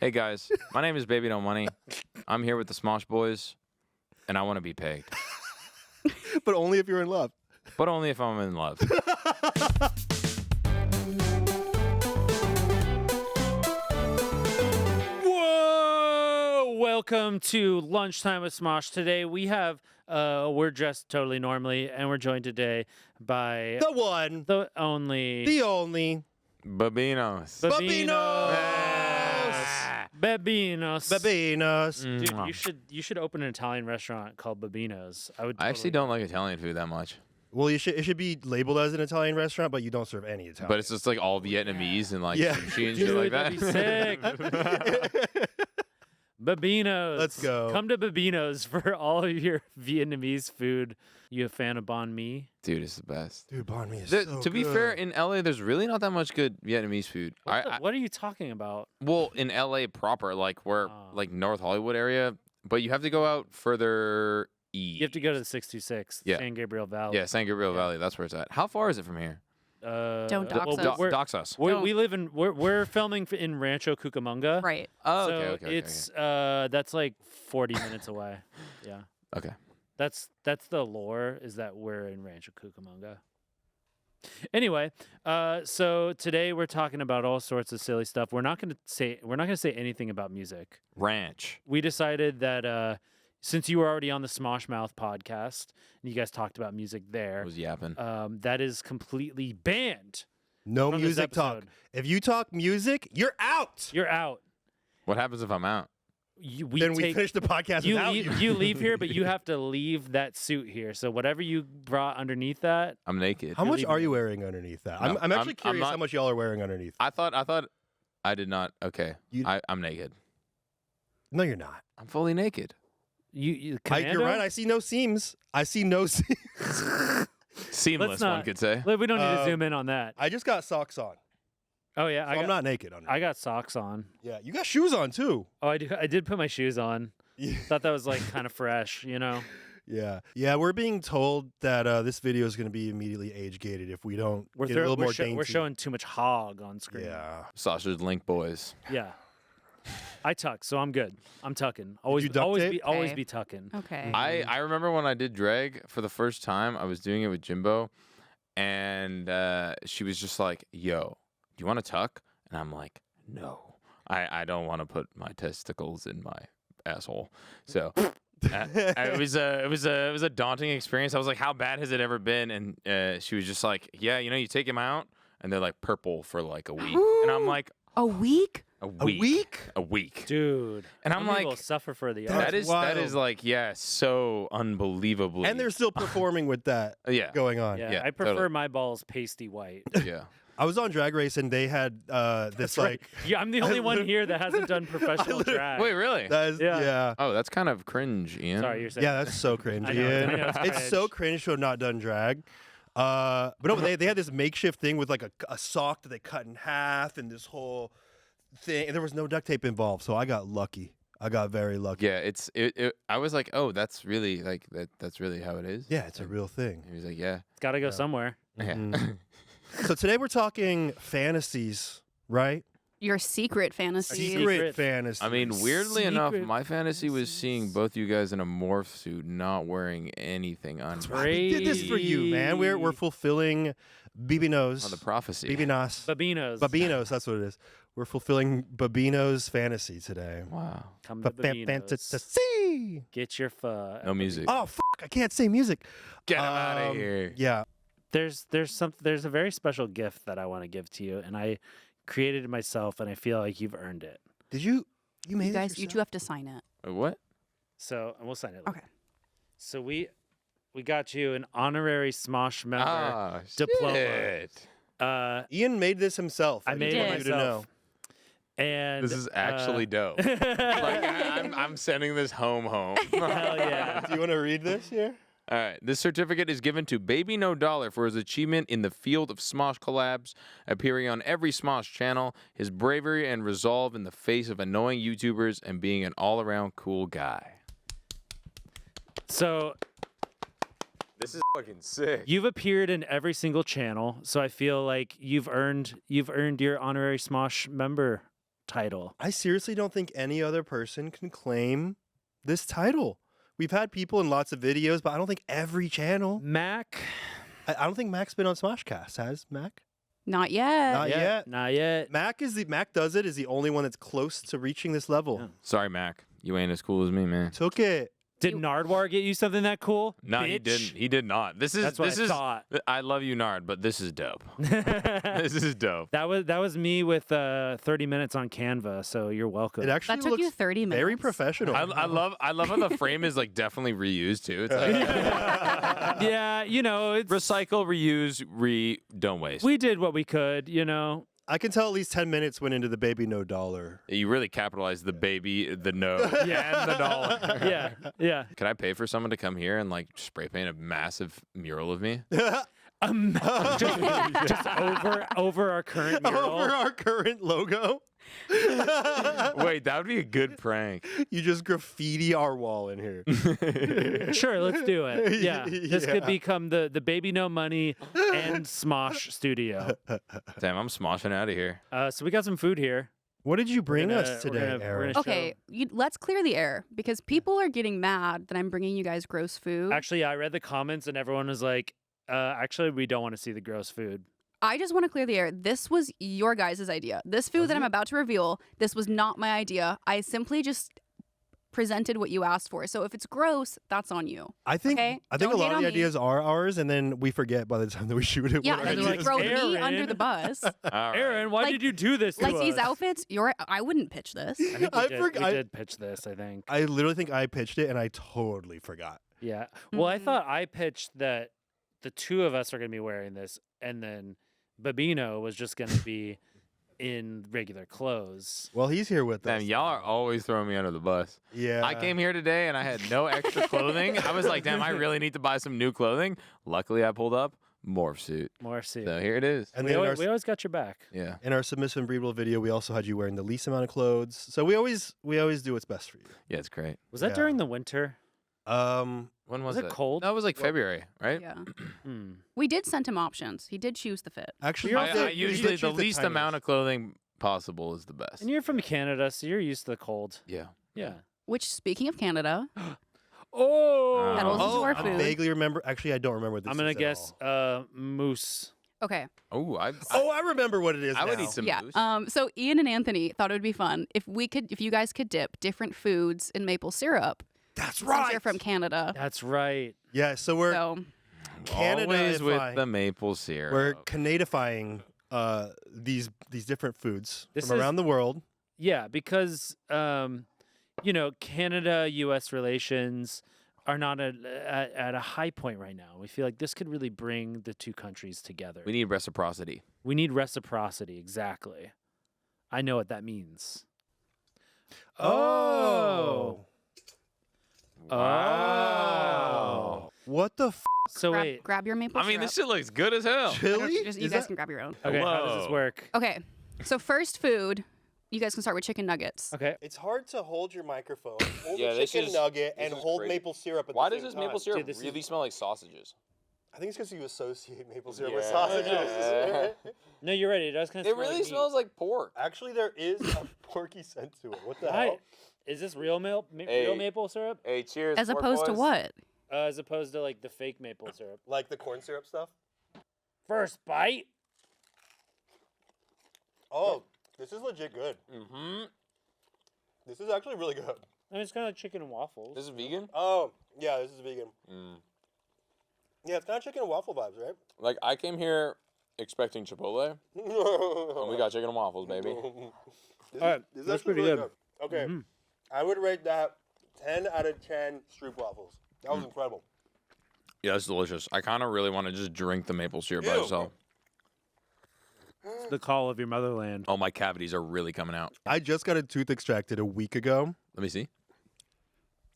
Hey guys, my name is Baby No Money. I'm here with the Smosh boys, and I want to be pegged. But only if you're in love. But only if I'm in love. Whoa! Welcome to Lunchtime with Smosh. Today we have, we're dressed totally normally, and we're joined today by The one. the only The only. Babinos. Babinos. Babinos. Dude, you should open an Italian restaurant called Babinos. I actually don't like Italian food that much. Well, it should be labeled as an Italian restaurant, but you don't serve any Italian. But it's just like all Vietnamese and like Yeah. sushi and shit like That'd that. be sick. Babinos. Let's go. Come to Babinos for all of your Vietnamese food. You a fan of banh mi? Dude, it's the best. Dude, banh mi is so To be good. fair, in LA, there's really not that much good Vietnamese food. What are you talking about? Well, in LA proper, like where, like North Hollywood area, but you have to go out further east. You have to go to the 626, Yeah. San Gabriel Valley. Yeah, San Gabriel Valley. That's where it's at. How far is it from here? Don't dox well, us. we're- Dox us. We live in we're filming in Rancho Cucamonga. Right. Oh, So okay. it's that's like 40 minutes away. Yeah. Okay. That's the lore is that we're in Rancho Cucamonga. Anyway, so today we're talking about all sorts of silly stuff. We're not going to say anything about music. Ranch. We decided that since you were already on the Smosh Mouth podcast and you guys talked about music there, I was yapping. that is completely banned. No from this music talk. episode. If you talk music, you're out. You're out. What happens if I'm out? We finish the podcast without you. You leave here, but you have to leave that suit here. So whatever you brought underneath that, I'm naked. How much leaving are you wearing underneath that? No, I'm actually I'm curious not- how much y'all are wearing underneath. I thought I did not. Okay. I'm naked. No, you're not. I'm fully naked. you You're right. I see no seams. I see no seams. Seamless, Let's not- one could say. We don't need to zoom in on that. I just got socks on. Oh yeah, So I'm not naked underneath. I got socks on. Yeah, you got shoes on too. Oh, I did put my shoes on. Yeah. Thought that was like kind of fresh, you know. Yeah. We're being told that this video is going to be immediately age gated if we don't get a little more dainty. We're showing too much hog on screen. Yeah. Sausage Link boys. Yeah. I tuck, so I'm good. I'm tucking. Always, you duct always tape? be, always Okay. be tucking. Okay. I remember when I did drag for the first time, I was doing it with Jimbo, and she was just like, yo, do you want to tuck? And I'm like, no, I don't want to put my testicles in my asshole. So it was a daunting experience. I was like, how bad has it ever been? And she was just like, yeah, you take them out, and they're like purple for like a week. And I'm like, A week? a week. Dude. And I'm some people like, suffer for the That's art. that is wild. like, yeah, so unbelievably. And they're still performing with that yeah. going on. Yeah, Yeah, I prefer totally. my balls pasty white. Yeah. I was on Drag Race and they had this like Yeah, I'm the only one here that hasn't done professional drag. Wait, really? that is Yeah. yeah. Oh, that's kind of cringe, Ian. Sorry, you're saying. Yeah, that's so cringe. I know, Ian. I know, It's so cringe to have not done drag. But no, they had this makeshift thing with like a sock that they cut in half and this whole thing, and there was no duct tape involved, so I got lucky. I got very lucky. Yeah, I was like, oh, that's really like that's really how it is. Yeah, it's a real thing. He was like, yeah. It's got to go somewhere. Yeah. So today we're talking fantasies, right? Your secret fantasy. Secret. Fantasy. I mean, weirdly enough, Secret my fantasy was seeing both you guys in a morph suit, not wearing anything on. we did this for you, man. We're fulfilling bbno's. On the prophecy. bbnos. Babinos. Babinos, that's what it is. We're fulfilling Babino's fantasy today. Wow. Come to Babinos. Fantasy. Get your pho. No music. Oh fuck! I can't say music. Get him out of here. Yeah. There's a very special gift that I want to give to you, and I created it myself, and I feel like you've earned it. Did you? You made You it guys, you yourself? two have to sign it. What? So, and we'll sign it. Later. Okay. So we got you an honorary Smosh member Ah, diploma. shit. Ian made this himself. I made it want you to know. myself. And This is actually dope. Like I'm sending this home. hell yeah. Do you want to read this here? All right. This certificate is given to Baby No Dollar for his achievement in the field of Smosh collabs, appearing on every Smosh channel, his bravery and resolve in the face of annoying YouTubers, and being an all-around cool guy. So This is fucking sick. you've appeared in every single channel, so I feel like you've earned your honorary Smosh member title. I seriously don't think any other person can claim this title. We've had people in lots of videos, but I don't think every channel. Mac. I don't think Mac's been on SmoshCast. Has Mac? Not yet. Not yet. Not yet. Mac does it is the only one that's close to reaching this level. Yeah. Sorry, Mac. You ain't as cool as me, man. Took it. Did Nardwar get you something that cool? No, he Bitch? didn't. He did not. That's what I thought. I love you, Nard, but this is dope. that This is dope. was me with 30 minutes on Canva, so you're welcome. It actually That took looks you 30 minutes. very professional. I love how the frame is like definitely reused too. It's like Yeah, it's recycle, reuse, don't waste. we did what we could, I can tell at least 10 minutes went into the $bbno dollar. You really capitalized the baby, the no, Yeah. and the dollar. Yeah. Can I pay for someone to come here and like spray paint a massive mural of me? Just over our current mural. Over our current logo. Wait, that would be a good prank. You just graffiti our wall in here. Sure, let's do it. Yeah, this Yeah. could become the Baby No Money and Smosh studio. Damn, I'm smoshing out of here. So we got some food here. What did you bring gonna- us we're today, gonna- we're Erin? gonna- Okay, let's clear the air because people are getting mad that I'm bringing you guys gross food. Actually, I read the comments and everyone was like, actually, we don't want to see the gross food. I just want to clear the air. This was your guys' idea. This food that I'm about to reveal, this was not my idea. I simply just presented what you asked for. So if it's gross, that's on you. I think Okay, I think a don't lot hate of on the me. ideas are ours, and then we forget by the time that we shoot it. Yeah, what our and they're you like, ideas throw are. me Erin. under the bus. All right. Aaron, why Like- did you do this to Like us? these outfits, I wouldn't pitch this. I think I we forgot- did pitch this, I think. I literally think I pitched it, and I totally forgot. Yeah. Well, I Mhm. thought I pitched that the two of us are going to be wearing this, and then Babino was just going to be in regular clothes. Well, he's here with Damn, us. y'all are always throwing me under the bus. Yeah. I came here today and I had no extra clothing. I was like, damn, I really need to buy some new clothing. Luckily, I pulled up morph suit. More suit. So here it is. And we, then always, we always got your back. Yeah. in our submissive and breedable video, we also had you wearing the least amount of clothes. So we always do what's best for you. Yeah, it's great. Was that Yeah. during the winter? When was it cold? That was like February, right? Yeah. Hmm. We did send him options. He did choose the fit. actually, You're we also- I did- we usually did the choose least amount of tiniest. clothing possible is the best. And you're from Canada, so you're used to the cold. Yeah. Yeah. Which, speaking of Canada, Oh! Petals into our I food. vaguely remember. Actually, I don't remember what this I'm going is to at guess all. moose. okay, Oh, I remember what it is I would now. eat some yeah. moose. So Ian and Anthony thought it would be fun if you guys could dip different foods in maple syrup. That's Since right. you're from Canada, That's right. Yeah, so we're so Always with Canada-ifying. the maple syrup. We're Canadifying these different foods This from is- around the world. Yeah, because Canada-U.S. relations are not at a high point right now. We feel like this could really bring the two countries together. We need reciprocity. We need reciprocity, exactly. I know what that means. Oh. Oh. What the So wait. grab your maple I mean, syrup. this shit looks good as hell. chili? You Is guys that- can grab your own. Okay, how does this Whoa. work? Okay, so first food, you guys can start with chicken nuggets. Okay. It's hard to hold your microphone, hold Yeah, a this chicken is- nugget, this and is hold crazy. maple syrup at Why the does same this maple time. syrup Dude, this really is- smell like sausages? I think it's because you associate maple syrup with Yeah. sausages. No, you're right. It does kind of It really smells like pork. Actually, there is a porky scent to it. What the Hi. hell? Is this real real Hey. maple syrup? Hey, cheers. As pork opposed to boys. what? As opposed to like the fake maple syrup. Like the corn syrup stuff? First bite. Oh, this is legit good. Mm-hmm. This is actually really good. I mean, it's kind of like chicken and waffles. This is vegan? Oh, yeah, this is vegan. Mm. Yeah, it's kind of chicken and waffle vibes, right? Like, I came here expecting Chipotle, and we got chicken and waffles, baby. This All right, this is that's actually pretty really good. Okay, Mhm. I would rate that 10 out of 10 Stroop waffles. That was incredible. Yeah, it's delicious. I kind of really want to just drink the maple syrup by Ew. itself. It's the call of your motherland. Oh, my cavities are really coming out. I just got a tooth extracted a week ago. Let me see.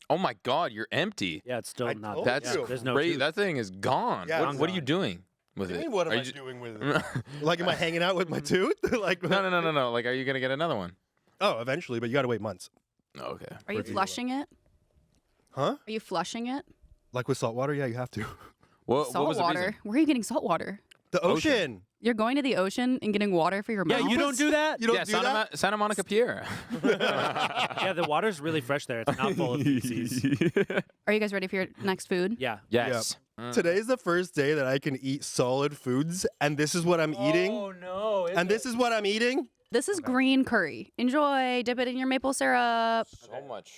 Oh my God, you're empty. Yeah, it's still I not. told there. That's you. There's no great. tooth. That thing is gone. Yeah, what it's what are you gone. doing with What do you it? mean, what am Are I you ju- doing with it? Like, am I hanging out with my tooth? Like, No. Like, are you gonna get another one? Oh, eventually, but you gotta wait months. Oh, okay. Are you Review. flushing it? Huh? Are you flushing it? Like with salt water? Yeah, you have to. What Salt was the water. reason? Where are you getting salt water? The ocean. You're going to the ocean and getting water for your Yeah, mouth? you don't do that? You don't do that? Santa Monica Pier. Yeah, the water's really fresh there. It's not full of feces. Are you guys ready for your next food? Yeah. Yes. Today's the first day that I can eat solid foods, and this is what I'm eating. Oh, no. And this is what I'm eating. This is green curry. Enjoy. Dip it in your maple syrup. So much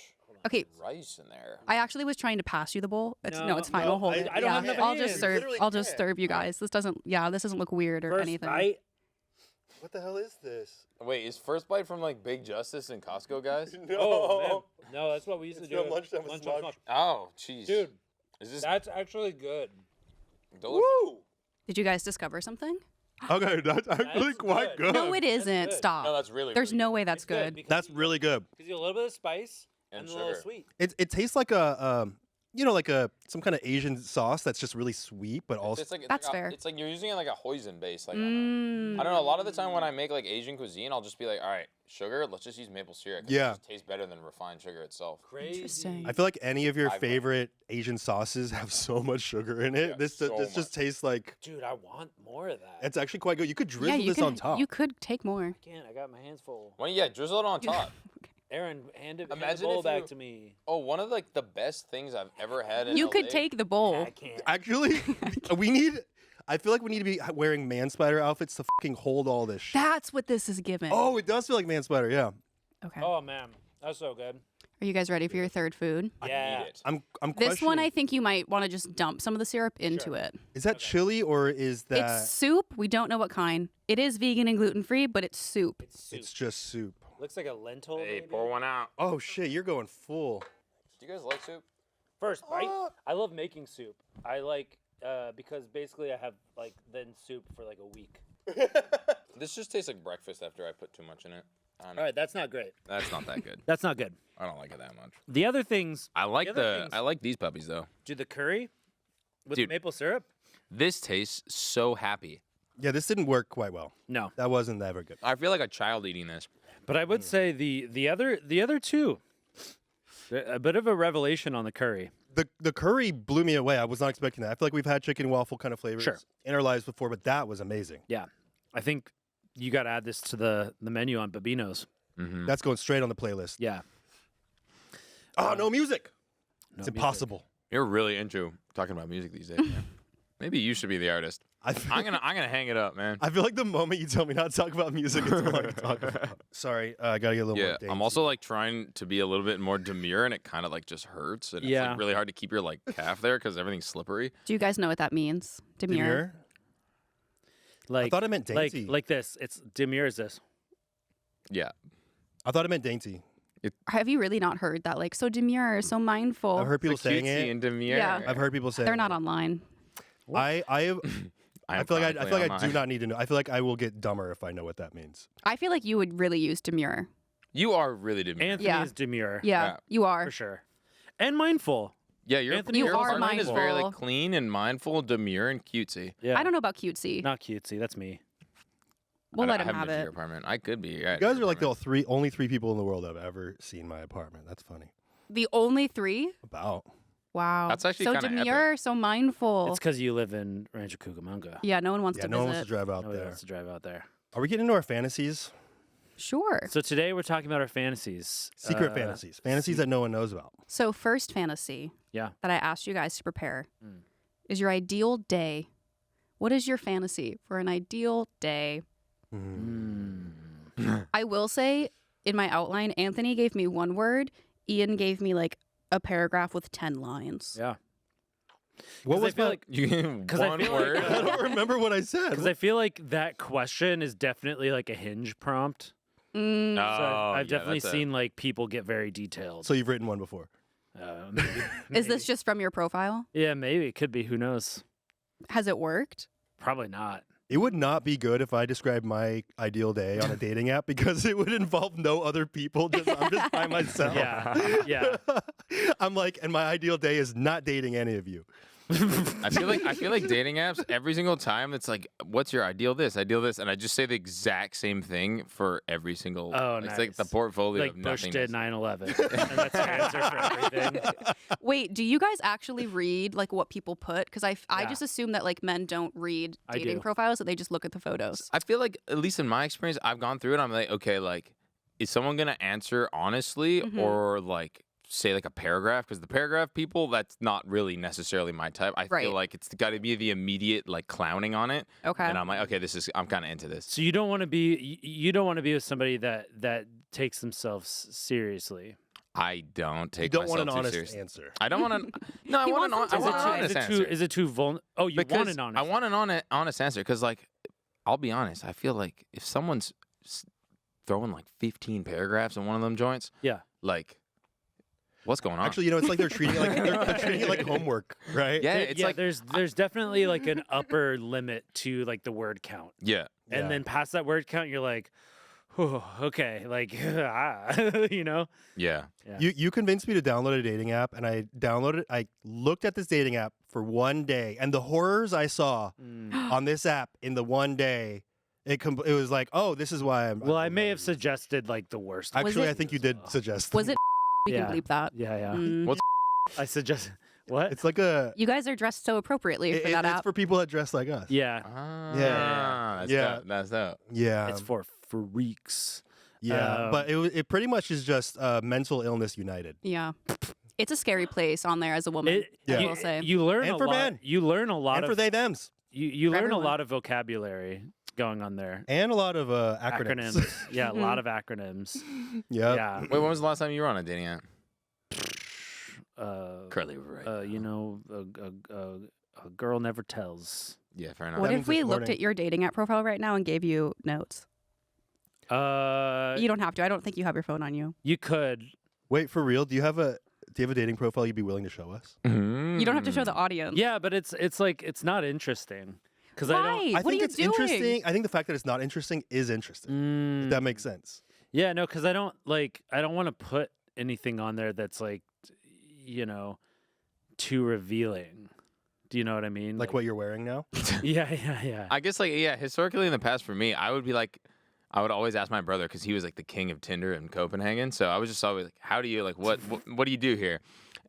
Okay. rice in there. I actually was trying to pass you the bowl. No, It's fine. no, We'll hold I- it. I don't have Yeah, enough I'll just hands. serve. Literally I'll just can't. serve you guys. This doesn't look weird or First anything. bite. What the hell is this? Wait, is First Bite from like Big Justice and Costco, guys? No. Oh, man. No, that's what we used It's to do. from Lunchtime with Smosh. Oh, jeez. Dude, Is this that's actually good. Woo! Did you guys discover something? Okay, that's actually That's quite good. good. No, it isn't. good. Stop. No, that's really. There's really no way that's It's good good. because That's you- really good. Because you get a little bit of spice And and a little sugar. sweet. It tastes like a like a some kind of Asian sauce that's just really sweet, but also It's like, it's That's like fair. It's like you're using it like a hoisin base. Like, Mm. I don't know. A lot of the time when I make like Asian cuisine, I'll just be like, all right, sugar. Let's just use maple syrup. 'cause Yeah. It just tastes better than refined sugar itself. Crazy. Interesting. I feel like any of your I've- favorite Asian sauces have so much sugar in it. Yeah, this so just much. tastes like Dude, I want more of that. it's actually quite good. You could drizzle you this could, on top. You could take more. I can't. I got my hands full. Well, yeah, drizzle it on top. Aaron, hand the Imagine bowl if back you- to me. Oh, one of like the best things I've ever had in You could LA. take the bowl. I can't. Actually, we need. I feel like we need to be wearing man spider outfits to fucking hold all this shit. That's what this is given. Oh, it does feel like man spider. Yeah. Okay. Oh, man. That's so good. Are you guys ready for your third food? I Yeah. need it. I'm This one, I questioning- think you might want to just dump some of the syrup into Sure. it. Is that chili or is that? It's soup. We don't know what kind. It is vegan and gluten free, but it's soup. It's soup. It's just soup. Looks like a lentil. Hey, maybe. pour one out. Oh shit, you're going full. Do you guys like soup? First bite. I love making soup. I like because basically I have like then soup for like a week. This just tastes like breakfast after I put too much in it. I don't know. All right, that's not great. That's not that good. That's not good. I don't like it that much. The other things, I like other things- I like these puppies though. do the curry with Dude. maple syrup? This tastes so happy. Yeah, this didn't work quite well. No. That wasn't ever good. I feel like a child eating this. But I would say the other two, a bit of a revelation on the curry. The curry blew me away. I was not expecting that. I feel like we've had chicken and waffle kind of flavors Sure. in our lives before, but that was amazing. Yeah, I think you got to add this to the menu on bbno's. Mm-hmm. That's going straight on the playlist. Yeah, Oh, no music. No It's music. impossible. You're really into talking about music these days. Man. Maybe you should be the artist. I feel, I'm gonna hang it up, man. I feel like the moment you tell me not to talk about music, it's all I can talk about. Sorry, I gotta get a little Yeah, more I'm also like trying to be a little bit more demure, and it kind of like just hurts, and it's Yeah. like really hard to keep your like calf there because everything's slippery. Do you guys know what that means? Demure. demure. like I thought it meant dainty. like this. It's demure is this. Yeah, I thought it meant dainty. Have you really not heard that? Like, so demure, so mindful. I've heard people It's like saying cutesy it. and demure. Yeah. I've heard people say They're it. not online. I feel like I do not. not need to know. I feel like I will get dumber if I know what that means. I feel like you would really use demure. You are really demure. Anthony Yeah. is demure. Yeah, Yeah. you are. for sure, and mindful. Yeah, your Anthony, your you are apartment is very mindful. like clean and mindful, demure and cutesy. Yeah, I don't know about cutesy. Not cutesy. That's me. We'll let I him haven't have been to it. your apartment. I could be. You guys are like the only three people in the world that have ever seen my apartment. That's funny. The only three? About. Wow. That's actually so kinda demure, so mindful. It's because you live in Rancho Cucamonga. Yeah, no one wants Yeah, to no one visit. wants to drive out Nobody there. wants to drive out there. Are we getting into our fantasies? Sure. So today we're talking about our fantasies. Secret fantasies. Fantasies that no one knows about. So first fantasy Yeah. that I asked you guys to prepare Mm. is your ideal day. What is your fantasy for an ideal day? I will say in my outline, Anthony gave me one word. Ian gave me like a paragraph with 10 lines. Yeah. What was I feel my- like You Because I one feel like- word. I don't remember what I said. because I feel like that question is definitely like a Hinge prompt. Mm, So Oh, I've yeah, definitely that's seen like people get very detailed. So you've written one before. Maybe, is this maybe. just from your profile? Yeah, maybe it could be. Who knows? Has it worked? Probably not. It would not be good if I described my ideal day on a dating app because it would involve no other people. I'm just by myself. Yeah. Yeah. I'm like, and my ideal day is not dating any of you. I feel like dating apps every single time it's like, what's your ideal this, and I just say the exact same thing for every single. Oh, it's nice. like the portfolio Like of Bush nothingness. did 9/11, and that's your answer for everything. Wait, do you guys actually read like what people put? Because I Yeah. just assume that like men don't read I dating do. profiles, that they just look at the photos. I feel like, at least in my experience, I've gone through it. I'm like, okay, like, is someone gonna answer honestly Mhm. or like say like a paragraph? Because the paragraph people, that's not really necessarily my type. I Right. feel like it's got to be the immediate like clowning on it, Okay. and I'm like, okay, I'm kind of into this. So you don't want to be with somebody that takes themselves seriously. I don't take You don't want myself an too honest seriously. answer. I don't want to. No, I He want an wants them to lie. honest answer. Is it too vulnerable? Oh, you want Because an honest. I want an honest answer because, like, I'll be honest. I feel like if someone's throwing like 15 paragraphs in one of them joints, Yeah. like, what's going on? Actually, it's like they're treating it like they're treating it like homework, right? yeah, it's like there's definitely like an upper limit to like the word count, yeah. and Yeah. then past that word count, you're like, oh, okay, like you know. Yeah. Yeah. You convinced me to download a dating app, and I downloaded it. I looked at this dating app for one day, and the horrors I saw on this app in the one day, it was like, oh, this is why I'm. Well, I may have suggested like the worst. Was Actually, it- I think you did suggest. Was it? We Yeah. can bleep that. Yeah, yeah. Mm. I suggest what? It's like a. You guys are dressed so appropriately for that It's app. for people that dress like us. Yeah, That's Yeah. dope. That's dope. Yeah. it's for freaks. Yeah, but it pretty much is just mental illness united. Yeah. It's a scary place on there as a woman. Yeah. I you, will say. you learn And a for lot. men. You learn a lot And of for they thems. you For learn everyone. a lot of vocabulary going on there. And a lot of acronyms. Yeah, a lot of acronyms. Yep. Yeah. Wait, when was the last time you were on a dating app? Curly, right? You know, a girl never tells. Yeah, fair enough. What That if means we it's looked morning. at your dating app profile right now and gave you notes? You don't have to. I don't think you have your phone on you. You could. Wait, for real? Do you have a dating profile you'd be willing to show us? You don't have to show the audience. Yeah, but it's like it's not interesting because I don't. Why? I What think are you it's doing? interesting. I think the fact that it's not interesting is interesting. If that makes sense. Yeah, no, because I don't want to put anything on there that's like, you know, too revealing. Do you know what I mean? Like what you're wearing now? Yeah. I guess, like, yeah, historically in the past for me, I would be like, I would always ask my brother because he was like the king of Tinder in Copenhagen. So I was just always like, how do you, like, what do you do here?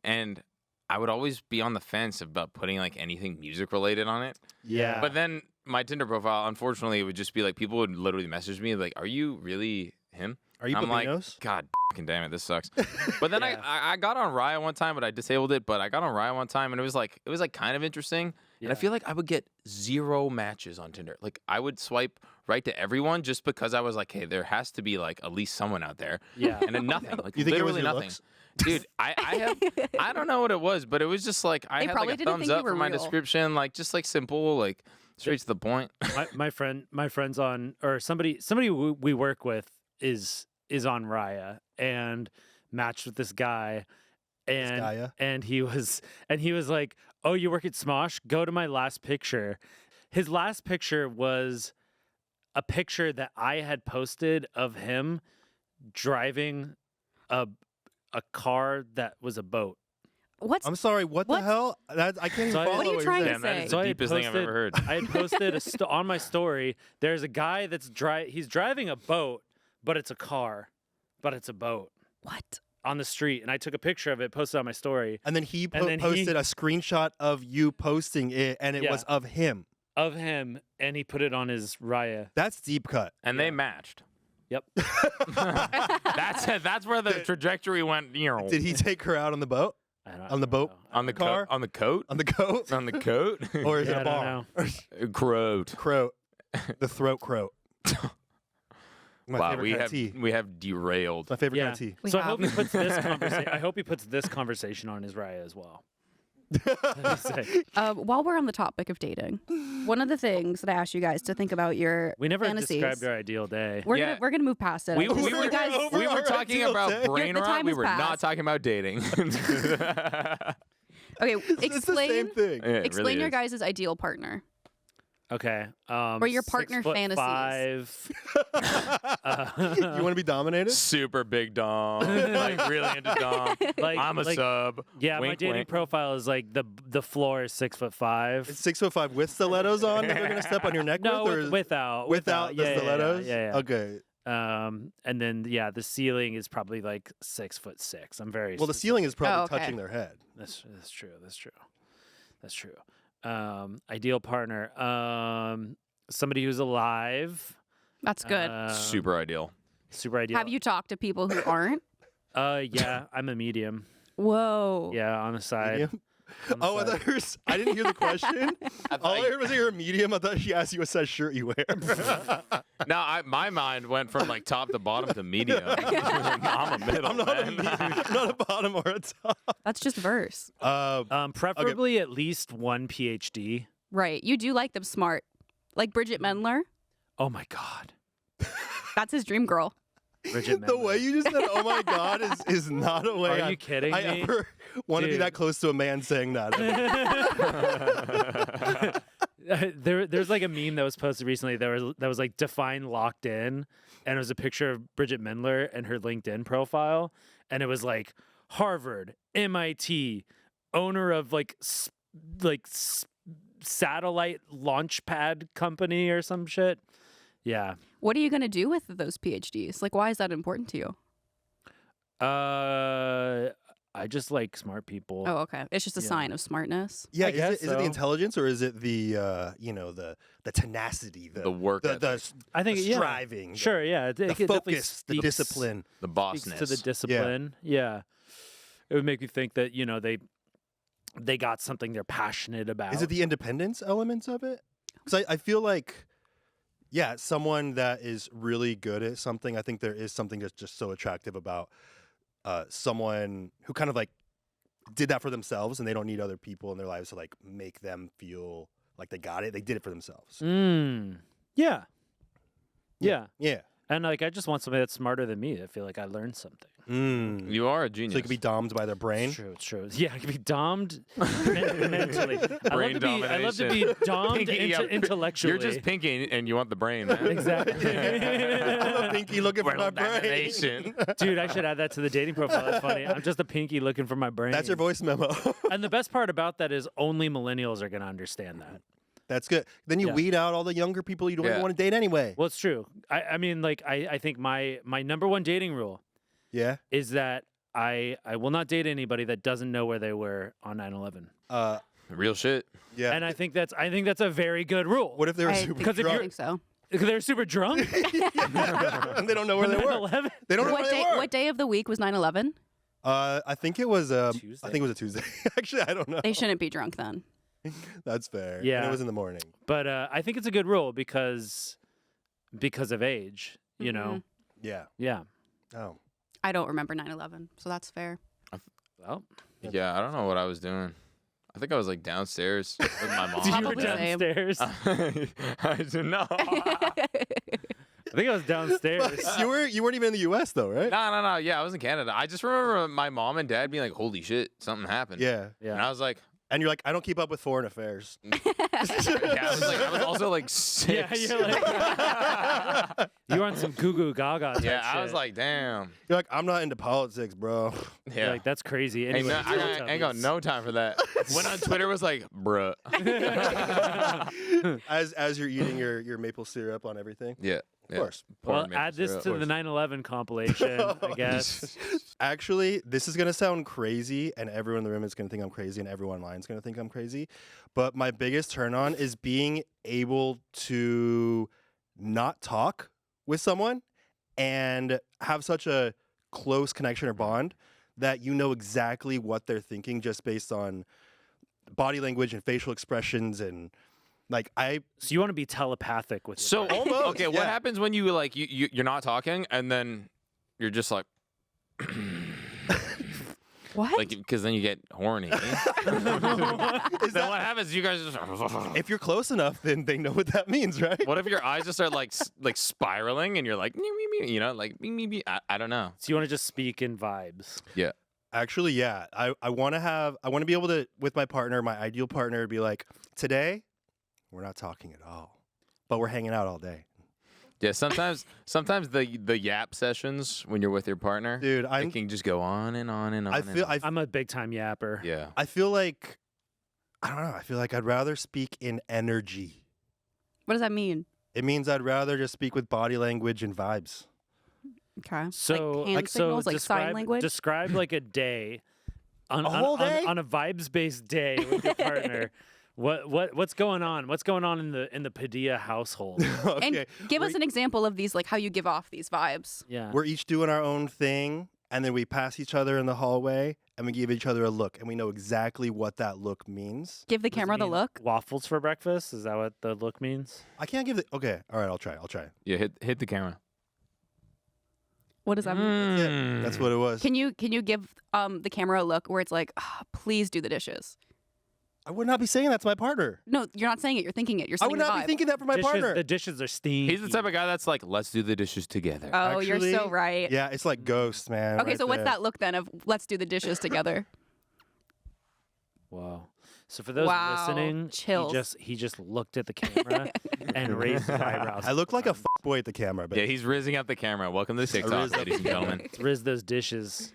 And I would always be on the fence about putting like anything music related on it. Yeah. But then my Tinder profile, unfortunately, it would just be like, people would literally message me like, are you really him? Are you I'm like, bbnos? God fucking damn it, this sucks. But then Yeah. I got on Raya one time, but I disabled it. But I got on Raya one time, and it was like kind of interesting. And I feel like I would get 0 matches on Tinder. Like I would swipe right to everyone just because I was like, hey, there has to be like at least someone out there. Yeah. And then nothing. Like You think it was literally your nothing. looks? Dude, I don't know what it was, but it was just like I They had probably like a didn't thumbs think you up were for my real. description, like just like simple, like straight to the point. my friend's on, or somebody we work with is on Raya and matched with this guy. And Gaia? and he was like, oh, you work at Smosh? Go to my last picture. His last picture was a picture that I had posted of him driving a car that was a boat. What's I'm sorry. What What? the hell? I can't even So I- follow What are you you're trying to saying. Damn, that is say? the So I had deepest thing I've ever heard. I had posted on my story. There's a guy that's he's driving a boat, but it's a car, but it's a boat what? on the street, and I took a picture of it, posted on my story And then he And then he- posted a screenshot of you posting it, and it Yeah. was of him. of him, and he put it on his Raya. That's deep cut. And they matched. Yep. That's where the trajectory went. Did he take her out on the boat? On the boat? on the car? on the coat? On the coat? On the coat? Or is Yeah, it a I bar? don't Croat. Croat. The throat croat. My Wow, favorite we kind have of tea. we have derailed. My favorite Yeah. kind of tea. We So I have. hope he puts this conversation. I hope he puts this conversation on his Raya as well. Say. While we're on the topic of dating, one of the things that I asked you guys to think about your We never fantasies. described our ideal day. We're gonna move past it. We, I just- we were, you guys, over we were our talking ideal about day. brain The rot. time We has were not passed. talking about dating. okay, It's the same explain thing. Yeah, it explain really your is. guys' ideal partner. Okay. Or your partner 6'5". fantasies. You want to be dominated? Super big dom. Like really into dom. I'm a sub. Yeah, my Wink, dating wink. profile is like the floor is 6'5". It's 6'5" with stilettos on that they're gonna step on your neck No, with, or is- without without the Yeah, stilettos? Yeah. Okay. And then the ceiling is probably like 6'6". I'm very Well, the ceiling is probably Oh, okay. touching their head. That's true. Ideal partner. Somebody who's alive. That's good. Super ideal. Super ideal. Have you talked to people who aren't? Yeah, I'm a medium. Whoa. Yeah, on the side. Medium? On the Oh, side. I didn't hear the question. All I heard was that you're a medium. I thought she asked you what size shirt you wear. No, my mind went from like top to bottom to medium. I'm a middle. I'm not a man. medium. I'm not a bottom or a top. That's just verse. Preferably at least one PhD. Right. You do like them smart. Like Bridget Mendler. Oh my God. That's his dream girl. Bridget The Mendler. way you just said, "Oh my God," is not a way. Are you kidding I me? ever want to be Dude. that close to a man saying that. There's like a meme that was posted recently that was like define locked in, and it was a picture of Bridget Mendler and her LinkedIn profile, and it was like Harvard, MIT, owner of satellite launch pad company or some shit. Yeah. What are you going to do with those PhDs? Like, why is that important to you? I just like smart people. Oh, okay. It's just a Yeah. sign of smartness. Yeah, I is guess it the so. intelligence or is it the the tenacity, The work the ethic. I think the yeah. striving, Sure, yeah. the It definitely focus, the speaks- discipline. The speaks bossness. to the discipline. Yeah. It would make me think that, they got something they're passionate about. Is it the independence elements of it? Because I feel like, yeah, someone that is really good at something, I think there is something that's just so attractive about someone who kind of like did that for themselves and they don't need other people in their lives to like make them feel like they got it. They did it for themselves. Yeah. Yeah. Yeah. And like I just want somebody that's smarter than me. I feel like I learned something. You are a genius. So you could be domed by their brain. It's true. Yeah, I could be domed mentally. Brain I love to be domed Pinky, yeah, intellectually. You're just pinky and you want the brain, man. Exactly. I'm a pinky looking for my World brain. domination. Dude, I should add that to the dating profile. That's funny. I'm just a pinky looking for my brain. That's your voice memo. And the best part about that is only millennials are going to understand that. That's good. Then you Yeah. weed out all the younger people you don't even Yeah. want to date anyway. Well, it's true. I mean, like, I think my number one dating rule Yeah. is that I will not date anybody that doesn't know where they were on 9/11. Real shit. Yeah. And I think that's a very good rule. What if they were I super think, Because if I you're- think so. Because they're super drunk. and they don't know where they were. 9/11? They don't know What where they day, were. what day of the week was 9/11? I think it was I Tuesday? think it was a Tuesday. Actually, I don't know. They shouldn't be drunk then. That's fair. Yeah. And it was in the morning. But I think it's a good rule because of age. You know. Yeah. Yeah. Oh. I don't remember 9/11, so that's fair. Well, Yeah, I don't know what I was doing. I think I was like downstairs with my mom. you were Probably same. downstairs. I don't know. I think I was downstairs. You weren't even in the U.S. though, right? No. Yeah, I was in Canada. I just remember my mom and dad being like, "Holy shit, something happened." Yeah. And Yeah. I was like, And you're like, I don't keep up with foreign affairs. yeah, I was also like 6. Yeah, you're like you're on some goo goo gaga. Type Yeah, I shit. was like, damn. You're like, I'm not into politics, bro. You're Yeah. like that's crazy. Ain't, Anyway, no, I ain't got no time for that. Went on Twitter, was like, bruh. As you're eating your maple syrup on everything. Yeah. Of course. Well, add this to the 9/11 compilation, I guess. Actually, this is going to sound crazy, and everyone in the room is going to think I'm crazy, and everyone online is going to think I'm crazy. But my biggest turn on is being able to not talk with someone and have such a close connection or bond that you know exactly what they're thinking just based on body language and facial expressions and like So you want to be telepathic with your So, partner. okay, what yeah. happens when you like you're not talking and then you're just like What? like because then you get horny. Then what happens? You guys just if you're close enough, then they know what that means, right? what if your eyes just start like like spiraling and you're like you know like I don't know. So you want to just speak in vibes. Yeah. Actually, yeah. I want to be able to, with my partner, my ideal partner, be like, today, We're not talking at all. But we're hanging out all day. Yeah, sometimes the yap sessions when you're with your partner, Dude, it can just go on and on and on. and on. I'm a big time yapper. Yeah. I feel like, I don't know, I feel like I'd rather speak in energy. What does that mean? It means I'd rather just speak with body language and vibes. Okay. So, like hand signals, like describe, sign language. Describe like a day, A whole day? on a vibes-based day with your partner. What's going on? What's going on in the Padilla household? Okay. And give us an example of these, like how you give off these vibes. Yeah. We're each doing our own thing, and then we pass each other in the hallway, and we give each other a look, and we know exactly what that look means. Give the Does it camera the mean look. Waffles for breakfast? Is that what the look means? I can't give the. Okay, all right, I'll try. Yeah, hit the camera. What does that mean? Mm. That's what it was. Can you give the camera a look where it's like, "Ah, please do the dishes? I would not be saying that to my partner. No, you're not saying it. You're thinking it. You're I saying would the not vibe. be thinking that for my partner. The dishes are steamy. He's the type of guy that's like, let's do the dishes together. Oh, you're so Actually, right. Yeah, it's like Ghost, man. Okay, right so what's there. that look then of let's do the dishes together? Wow. So for those Wow, listening, chills. he just looked at the camera and raised his eyebrows. I look like a boy at the camera, but Yeah, he's rizzing up the camera. Welcome to TikTok, riz up ladies and gentlemen. Riz those dishes.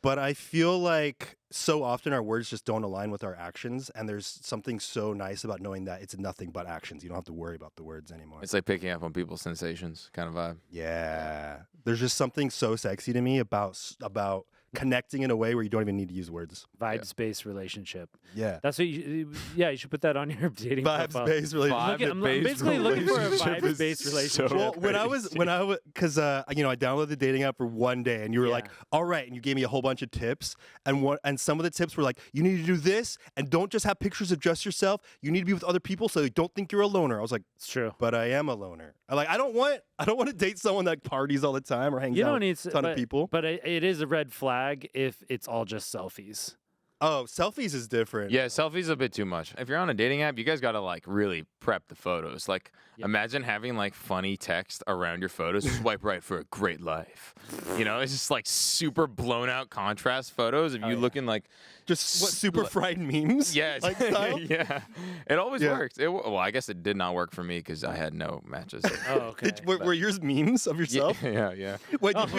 But I feel like so often our words just don't align with our actions, and there's something so nice about knowing that it's nothing but actions. You don't have to worry about the words anymore. It's like picking up on people's sensations kind of vibe. Yeah, there's just something so sexy to me about connecting in a way where you don't even need to use words. Vibes-based relationship. Yeah, That's what you should put that on your dating profile. vibes-based relationship. I'm basically looking for a relationship is vibes-based so relationship. Well, when I was, because I downloaded the dating app for one day, and you were Yeah. like, "All right," and you gave me a whole bunch of tips, and some of the tips were like, "You need to do this, and don't just have pictures of just yourself. You need to be with other people, so you don't think you're a loner." I was like, It's true. "But I am a loner. I don't want to date someone that parties all the time or hangs You out don't need with a ton of people." But it is a red flag if it's all just selfies. Oh, selfies is different. Yeah, selfies a bit too much. If you're on a dating app, you guys gotta like really prep the photos. Like, imagine having like funny text around your photos. Swipe right for a great life. You know, it's just like super blown out contrast photos of you looking like just what super fried memes. yeah, like style. yeah. It always Yeah. works. Well, I guess it did not work for me because I had no matches. Oh, okay. Were yours memes of yourself? yeah. Wait, did you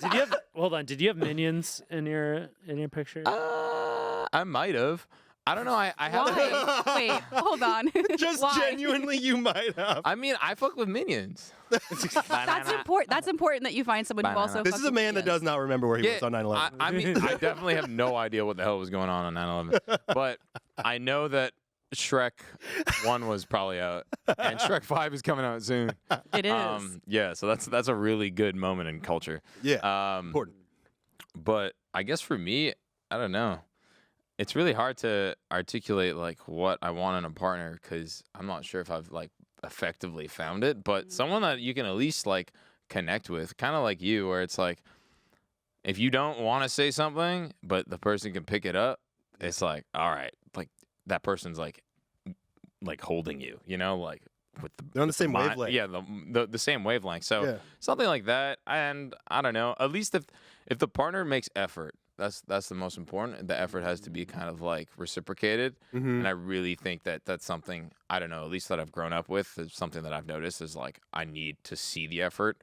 Did you have hold on, did you have minions in your picture? I might have. I don't know. I have. Why? Wait, hold on. just Why? genuinely you might have. I mean, I fuck with minions. That's important. That's important that you find someone who also. This fucks is a with man that minions. does not remember where he was on 9/11. I mean, I definitely have no idea what the hell was going on 9/11, but I know that Shrek 1 was probably out, and Shrek 5 is coming out soon. It is. Yeah, so that's a really good moment in culture. Yeah, important. But I guess for me, I don't know. It's really hard to articulate like what I want in a partner because I'm not sure if I've like effectively found it. But someone that you can at least like connect with, kind of like you, where it's like if you don't want to say something, but the person can pick it up, it's like all right, like that person's like holding you, you know, like with the They're on the same mind- wavelength. Yeah, the same wavelength. So Yeah. something like that, and I don't know. At least if the partner makes effort, that's the most important. The effort has to be kind of like reciprocated, and I really think that that's something I don't know. At least that I've grown up with. It's something that I've noticed is like I need to see the effort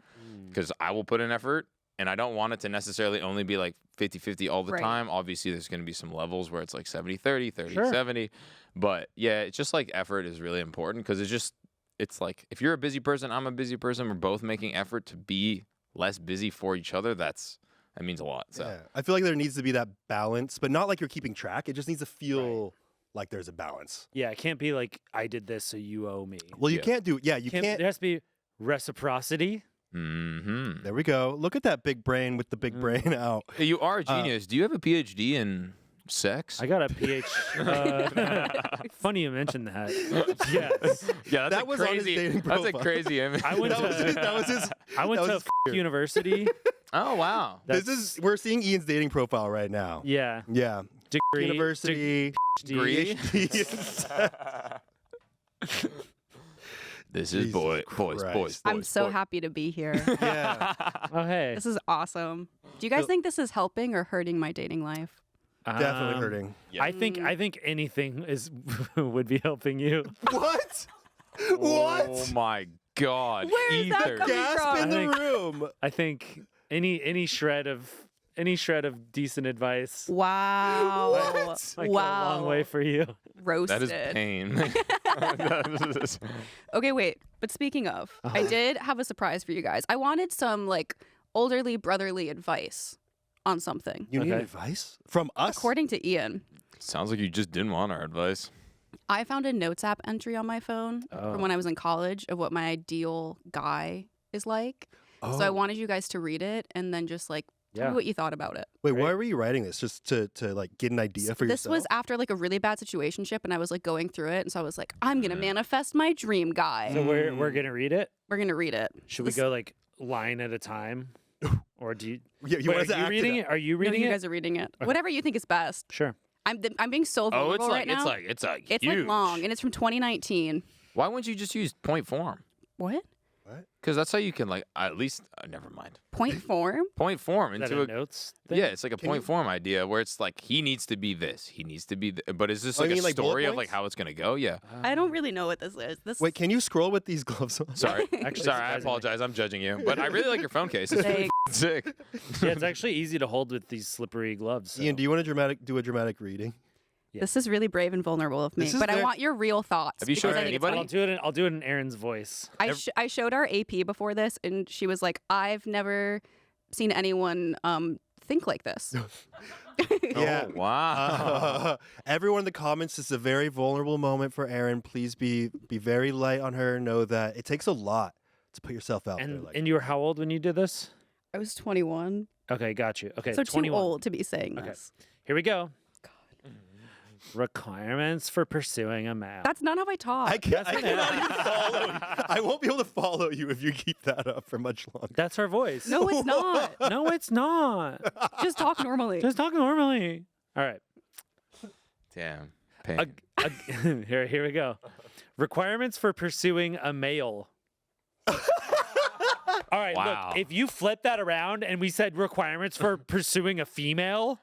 because I will put in effort. And I don't want it to necessarily only be like 50-50 all the Right. time. Obviously, there's going to be some levels where it's like 70-30, Sure. 30-70. But yeah, it's just like effort is really important because it's like if you're a busy person, I'm a busy person, we're both making effort to be less busy for each other. That means a lot. So Yeah. I feel like there needs to be that balance, but not like you're keeping track. It just needs to feel like there's a balance. Yeah, it can't be like I did this, so you owe me. Well, you Yeah. can't do. Yeah, you can't. There has to be reciprocity. mm-hmm. There we go. Look at that big brain with the big brain out. Hey, you are a genius. Do you have a PhD in sex? I got a PH. Funny you mentioned that. Yes, Yeah, that's That a was on his crazy. dating That's a profile. crazy image. I went That was to that was his. I went that to was his university. Oh wow. We're seeing Ian's dating profile right now. Yeah, Yeah. degree, University. degree. PhD. This is Jesus boys. Christ. I'm so happy to be here. Yeah. Oh hey, This is awesome. Do you guys think this is helping or hurting my dating life? Definitely hurting. Yeah. I think anything is would be helping you. What? Oh my God. Where is that Ether. coming Gasp from? in the I think- room. I think any shred of decent advice Wow. might go a Wow. long way for you. Roasted. That is pain. Okay, wait. But speaking of, I did have a surprise for you guys. I wanted some like elderly brotherly advice on something. You need Okay. advice from us? According to Ian, Sounds like you just didn't want our advice. I found a notes app entry on my phone Oh. from when I was in college of what my ideal guy is like. So I Oh. wanted you guys to read it and then just like tell Yeah. me what you thought about it. Wait, Great. why were you writing this? Just to like get an idea for This yourself? was after like a really bad situationship and I was like going through it and so I was like, I'm gonna manifest my dream guy. So we're gonna read it. We're gonna read it. Should This- we go like line at a time, or do you? Yeah, you Wait, want us to are you act it reading out? it? Are you No, reading you it? guys are reading it. Okay. Whatever you think is best. Sure. I'm being so Oh, vulnerable it's like right now. it's like It's huge. like long and it's from 2019. Why wouldn't you just use point form? What? Because that's how you can like at least never mind. Point form? Point form Is that into a a notes thing? yeah, it's like a Can point you- form idea where it's like he needs to be this, he needs to be, but is this Oh, like you a mean, like, bullet story of like points? how it's gonna go? Yeah. I don't really know what this is. This Wait, can you scroll with these gloves on? Sorry, Actually, sorry, I surprisingly. apologize. I'm judging you, but I really like your phone case. It's really Thanks. sick. Yeah, it's actually easy to hold with these slippery gloves. so- Ian, do you want to do a dramatic reading? This is really brave and vulnerable of me, This is but I very- want your real thoughts. Have you because showed I think it's anybody? funny. I'll do it in Erin's voice. I showed our AP before this, and she was like, "I've never seen anyone think like this." Yeah. Oh, wow. Everyone in the comments, this is a very vulnerable moment for Erin. Please be very light on her. Know that it takes a lot to put yourself out there. And Like, and you were how old when you did this? I was 21, Okay, got you. Okay, so 21. too old to be saying Okay. this. Here we go. Requirements for pursuing a male. That's not how I talk. I cannot even follow you. I won't be able to follow you if you keep that up for much longer. That's her voice. No, it's not. No, it's not. Just talk normally. Just talk normally. All right. Damn. Pain. Here we go. Requirements for pursuing a male. All right, Wow. look, if you flip that around and we said requirements for pursuing a female,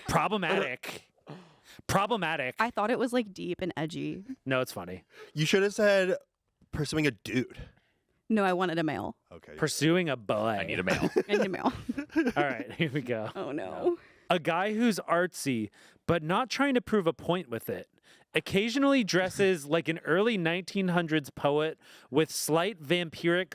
problematic. Problematic. I thought it was like deep and edgy. No, it's funny. You should have said pursuing a dude. No, I wanted a male. Okay. Pursuing a boy. I need a male. I need a male. All right, here we go. Oh no. A guy who's artsy, but not trying to prove a point with it. Occasionally dresses like an early 1900s poet with slight vampiric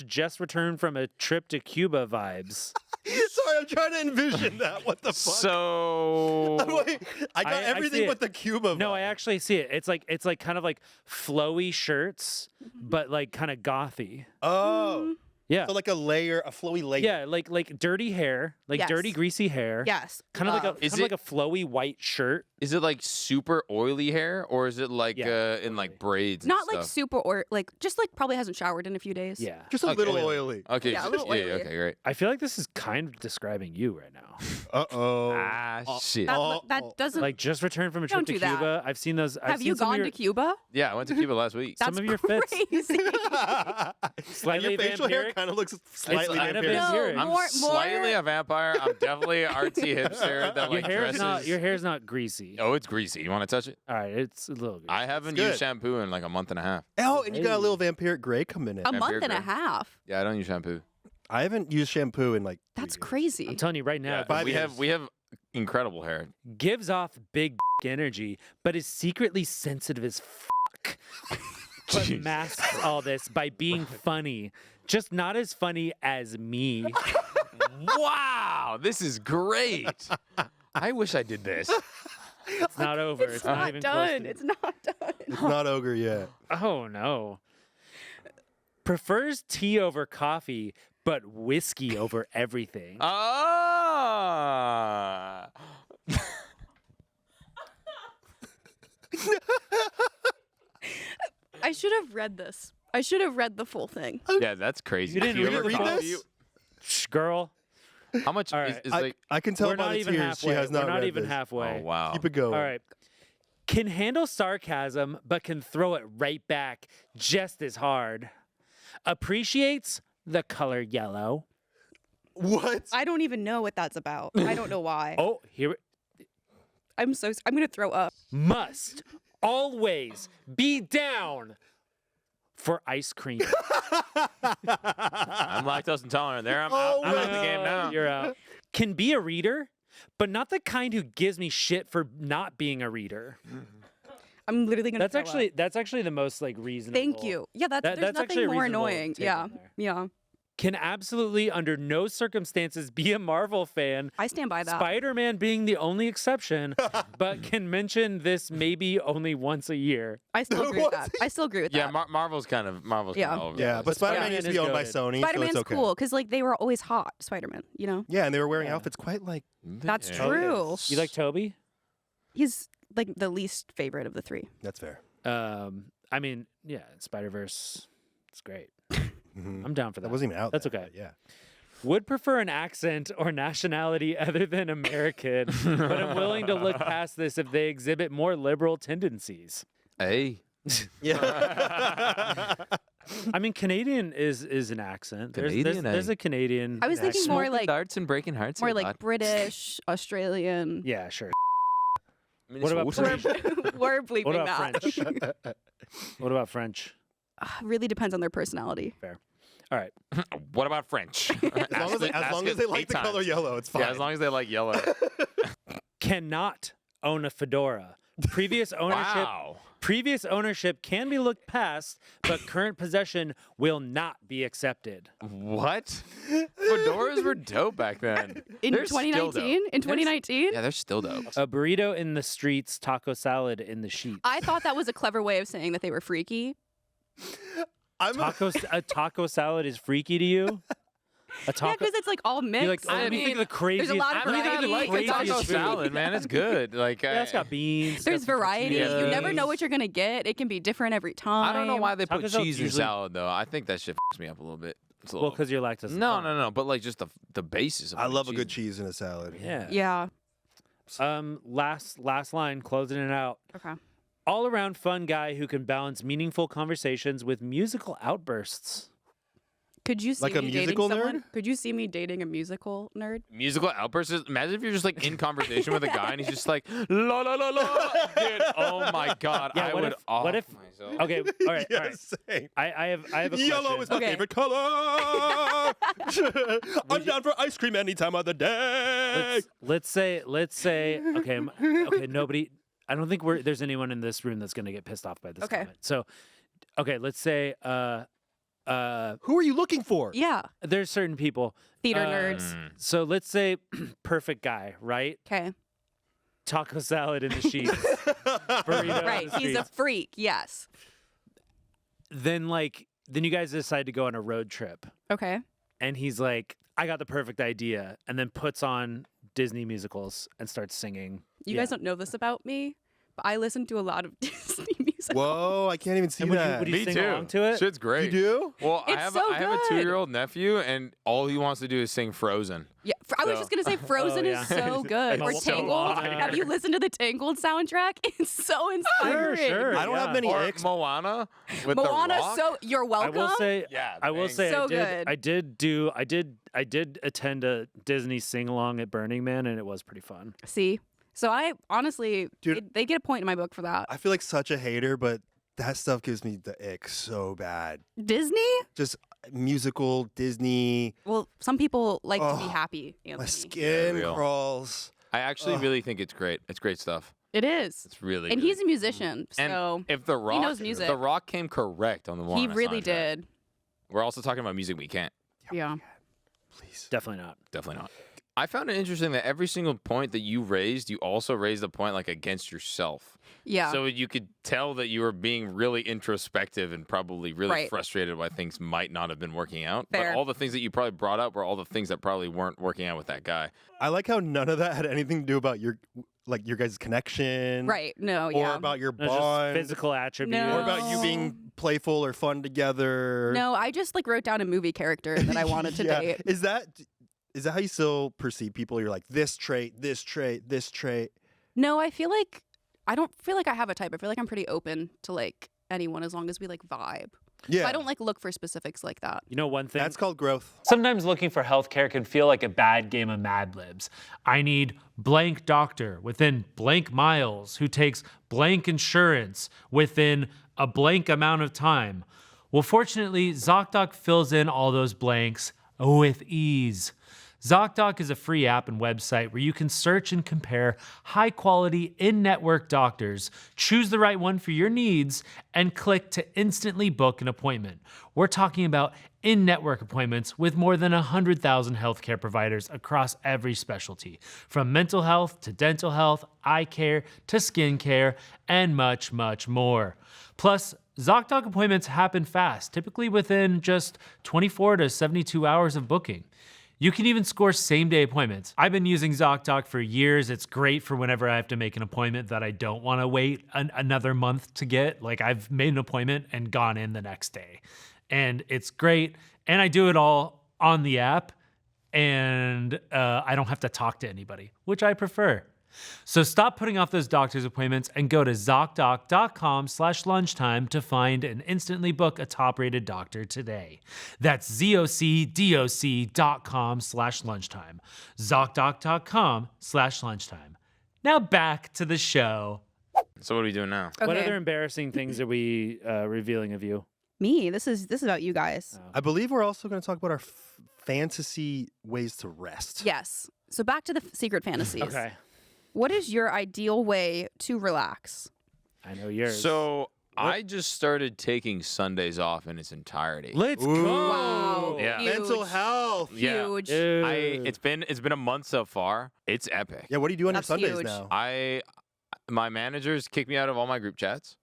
/ just returned from a trip to Cuba vibes. Sorry, I'm trying to envision that. What the fuck? So Wait, I got I see everything it. but the Cuba. No, vibe. I actually see it. It's like kind of like flowy shirts, but like kind of gothy. Oh, Yeah. so like a flowy layer. Yeah, like dirty hair, like Yes. dirty greasy hair. Yes. Kind of like love. a Is kind of like it- a flowy white shirt. is it like super oily hair or is it like Yeah, in like braids? Not and like stuff? super or like just like probably hasn't showered in a few days. Yeah. Just a Okay. little oily. Okay. Yeah, a little yeah. oily. Okay. Great. I feel like this is kind of describing you right now. Uh-oh. Ah shit. That doesn't. Like just returned from a trip Don't to do that. Cuba. I've seen those. I've have seen you some of gone your, to Cuba? Yeah, I went to Cuba last week. Some That's of your fits. crazy. And Slightly your facial hair vampiric. kind of looks slightly kind of vampiric. vampiric. No, I'm more. slightly a vampire. I'm definitely an artsy hipster that Your like hair's dresses. not. Your hair's not greasy. Oh, it's greasy. You want to touch it? All right, it's a little. Greasy. I haven't good. used shampoo in like a month and a half. Oh, and you got a Hey. little vampiric gray coming in. A month and a gray. half. Yeah, I don't use shampoo. I haven't used shampoo in like. That's 3 years. crazy. I'm telling you right now. Yeah, 5 we years. have incredible hair. Gives off big energy, but is secretly sensitive as fuck. But Jeez. masks all this by being funny, just not as funny as me. Wow, this is great. I wish I did this. It's not over. It's, not, even close done. to- It's not done. It's not ogre yet. Oh no. Prefers tea over coffee, but whiskey over everything. Ah. I should have read this. I should have read the full thing. Yeah, that's crazy. You didn't Tea read over the coffee? this? Shh, girl, How much All is, right. is I, like? I can tell we're by not the even tears halfway. she has not We're not read even this. halfway. Oh wow. Keep it going. All right. Can handle sarcasm, but can throw it right back just as hard. Appreciates the color yellow. What? I don't even know what that's about. I don't know why. Oh, here. I'm gonna throw up. Must always be down for ice cream. I'm lactose intolerant. There, I'm out. I'm out of the game now. You're out. Can be a reader, but not the kind who gives me shit for not being a reader. I'm literally gonna. That's actually the most like reasonable. Thank you. Yeah, there's that's actually nothing a more reasonable annoying. take Yeah, on there. yeah. Can absolutely under no circumstances be a Marvel fan. I stand by that. Spider-Man being the only exception, but can mention this maybe only once a year. I still agree with that. I still agree with Yeah, that. Marvel's kind of over. Yeah, the but place. Spider-Man used to be owned by Spider-Man is Sony, Spider-Man's so it's okay. cool because like they were always hot. Spider-Man, you know. Yeah, and they were wearing Yeah. outfits quite like. That's Yeah. true. You like Toby? He's like the least favorite of the three. That's fair. I mean, yeah, Spider-Verse, it's great. Mhm. I'm down for That that. wasn't even out. That's there, okay. but yeah. Would prefer an accent or nationality other than American, but I'm willing to look past this if they exhibit more liberal tendencies. Hey. Yeah. I mean, Canadian is an accent. There's a Canadian. I was thinking more Smoking like darts and breaking hearts. more a like lot. British, Australian. Yeah, sure. I mean, What it's about awesome. We're bleeping What about that. French? What about French? Really depends on their personality. All right. What about French? As long as they like the color yellow, it's fine. Yeah, as long as they like yellow. Cannot own a fedora. Previous ownership. Wow. Previous ownership can be looked past, but current possession will not be accepted. What? Fedoras were dope back then. In They're still 2019? dope. In 2019? Yeah, they're still dope. A burrito in the streets, taco salad in the sheets. I thought that was a clever way of saying that they were freaky. A taco salad is freaky to you? A Yeah, taco. because it's like all mixed. You're like, let me think of the craziest. there's a lot of let me think variety. of the I like a craziest taco food. salad, man. It's good. Like, Yeah, it's got beans. it's got There's some variety. You never tortillas. know what you're gonna get. It can be different every time. I don't know why they put Taco salad's cheese in usually- salad though. I think that shit fucks me up a little bit. It's a Well, little- because you're lactose. no, intolerant. no, no. But like just the basis of I putting love a cheese good in. cheese in a salad. Yeah. Yeah. Last line, closing it out. Okay. All around fun guy who can balance meaningful conversations with musical outbursts. Could you see Like a me musical dating someone? nerd? Could you see me dating a musical nerd? Musical outbursts. Imagine if you're just like in conversation with a guy and he's just like la la la la. Dude, oh my god, Yeah, I what would if- off what if- myself. Okay, all right, all right. Yes, same. I have a Yellow question. is my Okay. favorite color. I'm down for ice cream any time of the day. Let's say okay, nobody. I don't think there's anyone in this room that's gonna get pissed off by this Okay. comment. So, okay, let's say Who are you looking for? Yeah. there's certain people. Theater Uh, nerds. So let's say perfect guy, right? Okay. Taco salad in the sheets. Burrito in Right. the He's a streets. freak. Yes. Then you guys decide to go on a road trip, Okay. and he's like, I got the perfect idea, and then puts on Disney musicals and starts singing. You Yeah. guys don't know this about me, but I listen to a lot of Disney music. Whoa, I can't even see And would that. you Me sing too. along to it? Shit's great. You do? Well, I It's have so I have a good. 2-year-old nephew, and all he wants to do is sing Frozen. Yeah, I was So- just gonna say Frozen yeah. is so good. And Or so Tangled. on. Have you listened to the Tangled soundtrack? It's so inspiring. sure. I don't have Yeah. many Or icks. Moana with Moana, the rock. so you're I welcome. will say, Yeah, I will thanks. say, So I did attend a Disney sing along at Burning Man, and it was pretty fun. See, so I honestly, Dude. they get a point in my book for that. I feel like such a hater, but that stuff gives me the ick so bad. Disney? Just musical Disney. Well, some people like to be Oh, happy. My Anthony. skin real. crawls. I actually Ugh. really think it's great. It's great stuff. It is, It's really and good. he's a musician, And so if the Rock, knows music. the Rock came correct on the Moana he really soundtrack. did. We're also talking about music we can't. Yeah. Please. Definitely not. Definitely not. I found it interesting that every single point that you raised, you also raised a point like against yourself. Yeah. So you could tell that you were being really introspective and probably really Right. frustrated why things might not have been working out. Fair. But all the things that you probably brought up were all the things that probably weren't working out with that guy. I like how none of that had anything to do about your guys' connection. right. No. Or Yeah. about your No, just bond. physical attributes. No. Or about you being playful or fun together. No, I just like wrote down a movie character that I wanted to Yeah. date. Is that how you still perceive people? You're like, this trait, this trait, this trait. No, I don't feel like I have a type. I feel like I'm pretty open to like anyone as long as we like vibe. Yeah. So I don't like look for specifics like that. You know one thing? That's called growth. Sometimes looking for healthcare can feel like a bad game of Mad Libs. I need blank doctor within blank miles who takes blank insurance within a blank amount of time. Well, fortunately, ZocDoc fills in all those blanks with ease. ZocDoc is a free app and website where you can search and compare high-quality in-network doctors, choose the right one for your needs, and click to instantly book an appointment. We're talking about in-network appointments with more than 100,000 healthcare providers across every specialty, from mental health to dental health, eye care to skin care, and much, much more. Plus, ZocDoc appointments happen fast, typically within just 24 to 72 hours of booking. You can even score same-day appointments. I've been using ZocDoc for years. It's great for whenever I have to make an appointment that I don't want to wait another month to get. Like, I've made an appointment and gone in the next day. And it's great. And I do it all on the app. And I don't have to talk to anybody, which I prefer. So stop putting off those doctor's appointments and go to ZocDoc.com/lunchtime to find and instantly book a top-rated doctor today. That's ZocDoc.com/lunchtime. ZocDoc.com/lunchtime. Now back to the show. So what are we doing now? What Okay. other embarrassing things are we revealing of you? Me. This is about you guys. I believe we're also going to talk about our fantasy ways to rest. Yes. So back to the secret fantasies. Okay. What is your ideal way to relax? I know yours. So I just started taking Sundays off in its entirety. Let's Ooh. go. Wow. Yeah. Huge. Mental health. Yeah. Huge. Dude. It's been a month so far. It's epic. Yeah, what do you do on your That's Sundays huge. now? My managers kick me out of all my group chats.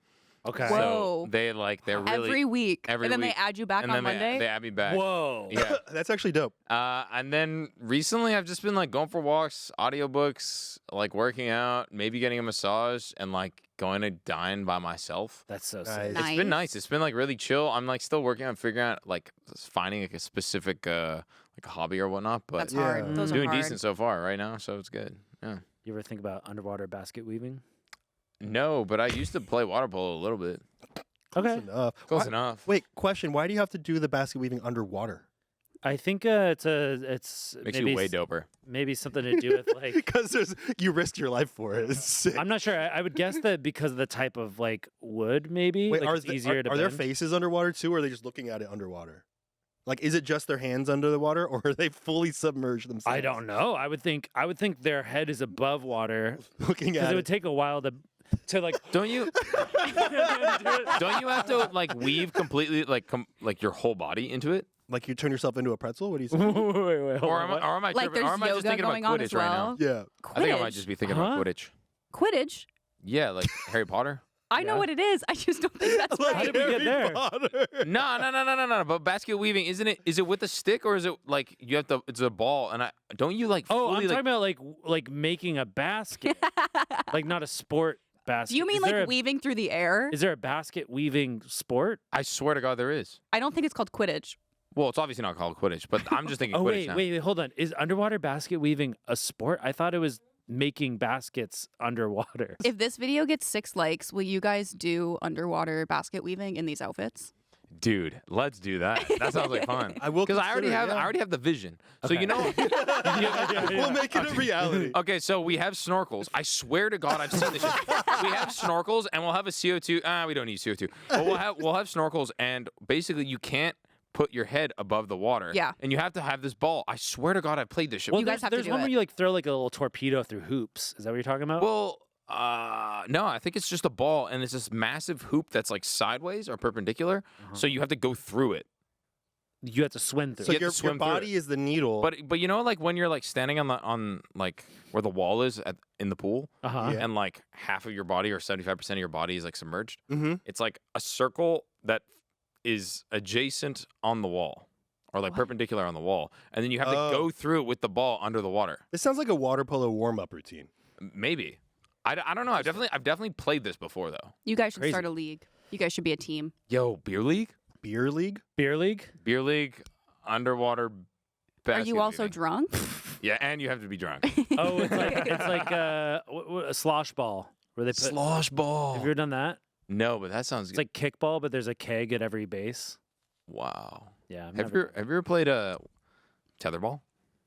Okay. Whoa. So they're really Every week. every and then week. they add you back and on then Monday. they add me back. Whoa. Yeah. That's actually dope. And then recently I've just been like going for walks, audiobooks, like working out, maybe getting a massage, and like going to dine by myself. That's so Nice. sick. It's been nice. It's been like really chill. I'm like still working on figuring out like finding like a specific like a hobby or whatnot, but That's Yeah. hard. Those doing are hard. decent so far right now, so it's good. Yeah. You ever think about underwater basket weaving? No, but I used to play water polo a little bit. Okay. Close enough. Close Why- enough. Wait, question. Why do you have to do the basket weaving underwater? I think it's Makes maybe you way doper. maybe something to do with like Because you risked your life for it. It's sick. I'm not sure. I would guess that because of the type of like wood, maybe Wait, like are, it's the- easier to are their bend. faces underwater too, or are they just looking at it underwater? Like, is it just their hands under the water, or are they fully submerged themselves? I don't know. I would think their head is above water Looking because at it would take a while to like. Don't you don't you have to like weave completely like your whole body into it? like you turn yourself into a pretzel. What do you say? wait, hold Or on, am what? I Like tripping? Or there's am I just yoga thinking going about on as Quidditch right now? well. Yeah. I think I might Quidditch. just be thinking Huh? about Quidditch. Quidditch. Yeah, like Harry Potter. I know Yeah. what it is. I just don't think that's How right. did we get there? No. But basket weaving, isn't it? Is it with a stick or is it like you have to? It's a ball, and don't you like? Oh, I'm fully, talking about like making a basket, like not a sport basket. Do you mean Is like there a- weaving through the air? Is there a basket weaving sport? I swear to God, there is. I don't think it's called Quidditch. Well, it's obviously not called Quidditch, but I'm just thinking Oh Quidditch now. wait, hold on. Is underwater basket weaving a sport? I thought it was making baskets underwater. If this video gets 6 likes, will you guys do underwater basket weaving in these outfits? Dude, let's do that. That sounds like fun. I will because I already consider it, have yeah. I already have the vision. So Okay. you know. We'll make it a reality. Okay, so we have snorkels. I swear to God, I've seen this shit. We have snorkels, and we'll have a CO2. We don't need CO2. But we'll have snorkels, and basically you can't put your head above the water. Yeah. And you have to have this ball. I swear to God, I played this shit. Well, You guys have to there's do one it. where you like throw like a little torpedo through hoops. Is that what you're talking about? Well, no, I think it's just a ball, and it's this massive hoop that's like sideways or perpendicular. So you have to go through it. you have to swim through. So You have to your swim through body is the needle. But you know, like when you're like standing on like where the wall is in the pool, Uh-huh. Yeah. and like half of your body or 75% of your body is like submerged. Mm-hmm. It's like a circle that is adjacent on the wall or like What? perpendicular on the wall, and then you have to Oh. go through it with the ball under the water. This sounds like a water polo warm-up routine. Maybe. I don't know. I've definitely played this before though. You guys should Crazy. start a league. You guys should be a team. Yo, beer league, Beer league? Beer league? underwater. Are you basket also weaving. drunk? Yeah, and you have to be drunk. Oh, it's like a slosh ball where they put. Slosh ball. Have you ever done that? No, but that sounds It's good. like kickball, but there's a keg at every base. Wow. Yeah. Have you ever played tetherball?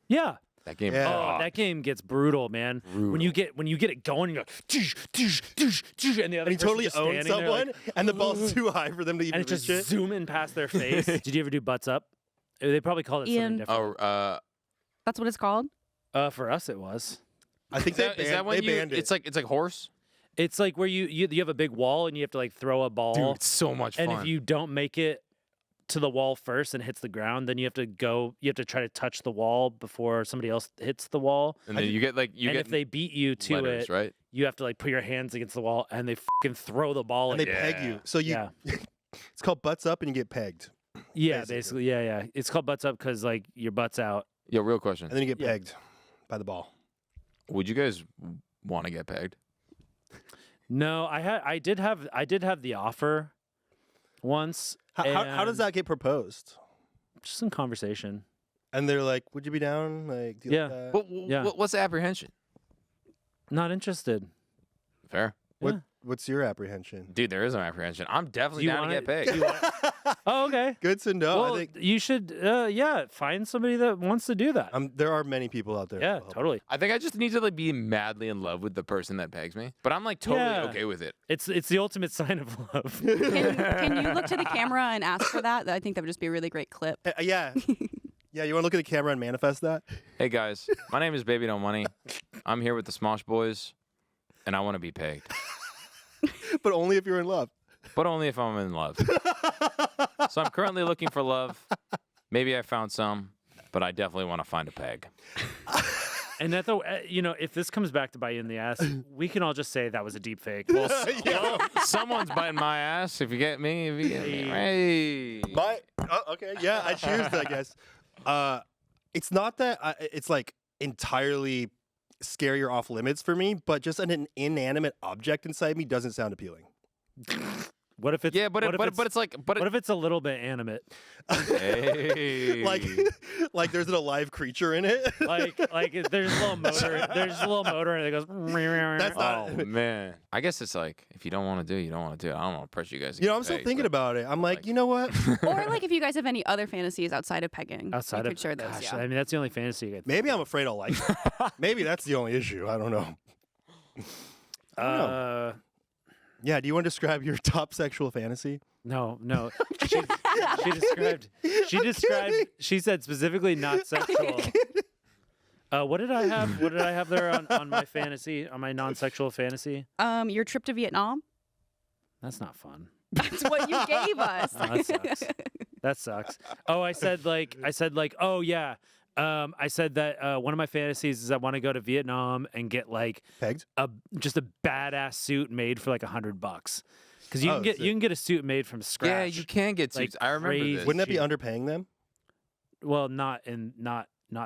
Yeah. That game. Yeah. Oh, that game gets brutal, man. When you get it going, you're like, "Toosh, toosh, toosh, toosh," and the other And he person totally just owns standing there, like, someone, and the ball's too high for them to even and it's reach just it. zooming past their face. Did you ever do butts up? They probably called it Ian. something different. Oh, That's what it's called. For us, it was. I think is that when they banned it. It's like horse. It's like where you have a big wall and you have to like throw a ball, Dude, it's so much fun. and if you don't make it to the wall first and hits the ground, then you have to try to touch the wall before somebody else hits the wall. and then you get If they beat you to letters, it, right? you have to like put your hands against the wall and they fucking throw the ball and at they you. peg you. So you, Yeah. it's called butts up, and you get pegged, Yeah, basically. basically. Yeah. It's called butts up because like your butt's out. Yeah, real question. and then you get Yeah. pegged by the ball. Would you guys want to get pegged? No, I did have the offer once. How does and that get proposed? Just some conversation. And they're like, "Would you be down?" Like, do you Yeah. like that? Yeah. What's the apprehension? Not interested. Fair. Yeah. What's your apprehension? Dude, there is no apprehension. I'm definitely down to get pegged. Oh, okay. Good to know. Well, I think you should, find somebody that wants to do that. there are many people out there. Yeah, who help. totally. I think I just need to like be madly in love with the person that pegs me. But I'm like totally Yeah. okay with it. It's the ultimate sign of love. Can you look to the camera and ask for that? I think that would just be a really great clip. Yeah. Yeah, you want to look at the camera and manifest that? Hey guys, my name is Baby No Money. I'm here with the Smosh Boys, and I want to be pegged, But only if you're in love. but only if I'm in love. So I'm currently looking for love. Maybe I found some, but I definitely want to find a peg. And that though, if this comes back to bite you in the ass, we can all just say that was a deep fake. Well, someone's biting my ass. If you get me, Hey. Okay, yeah, I choose that, I guess. It's not that it's like entirely scary or off limits for me, but just an inanimate object inside me doesn't sound appealing. What if it's Yeah, but what if if it's a little bit animate? Hey. Like there's an alive creature in it. Like there's a little motor. There's a little motor and it goes. That's not. Oh man, I guess it's like if you don't want to do it, you don't want to do it. I don't want to pressure you guys. To You know, get I'm still pegged, thinking but- about it. I'm like, you know what? Or like if you guys have any other fantasies outside of pegging, Outside you of could share those. gosh, Yeah. I mean that's the only fantasy you get. Maybe I'm afraid I'll like it. Maybe that's the only issue. I don't know. don't know. Yeah, do you want to describe your top sexual fantasy? No. She said specifically not sexual. What did I have? What did I have there on my fantasy, on my non-sexual fantasy? Your trip to Vietnam. That's not fun. That's what you gave us. Oh, that sucks. That sucks. Oh, I said oh yeah. I said that one of my fantasies is I want to go to Vietnam and get like Pegged? just a badass suit made for like $100. Because you Oh, can get sick. you can get a suit made from scratch. Yeah, you can get Like suits. I remember crazy. this. Wouldn't that be cheap. underpaying them? Well, not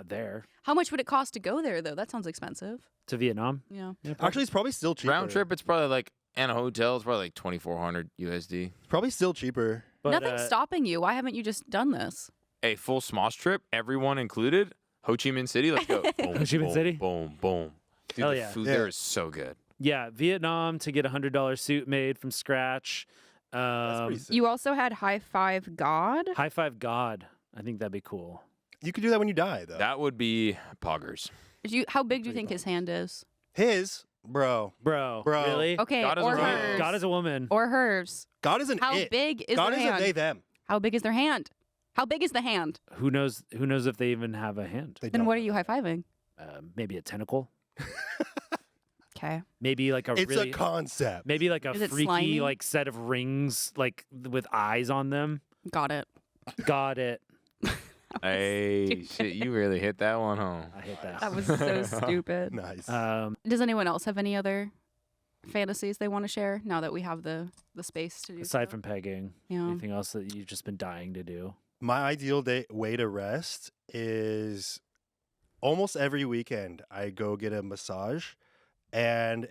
there How much would it cost to go there, though? That sounds expensive. to Vietnam. Yeah. Yeah, Actually, it's probably still cheaper. Round trip, it's probably like, and a hotel, it's probably like 2,400 USD. It's probably still cheaper. but, Nothing's stopping you. Why haven't you just done this? A full Smosh trip, everyone included. Ho Chi Minh City, let's go. Boom, Ho Chi Minh boom, City? Boom, boom. Dude, Hell the yeah. food Yeah. there is so good. Yeah, Vietnam to get a $100 suit made from scratch. That's pretty sick. You also had High Five God. High five God. I think that'd be cool. You could do that when you die, though. That would be poggers. How big do you think his hand is? His, bro. Bro. Bro. Really? Okay, God is or a woman. hers. God is a woman. Or hers. God isn't How it. big is God their isn't hand? they, them. How big is their hand? How big is the hand? Who knows if they even have a hand? They Then don't. what are you high fiving? Maybe a tentacle. Okay. Maybe like a It's really a concept. maybe like a Is it freaky slimy? like set of rings like with eyes on them. Got it. Got it. Hey, shit, you really hit that one home. I hit that. That was so stupid. Nice. Does anyone else have any other fantasies they want to share now that we have the space to do Aside so? from pegging, Yeah. anything else that you've just been dying to do? My ideal way to rest is almost every weekend I go get a massage, and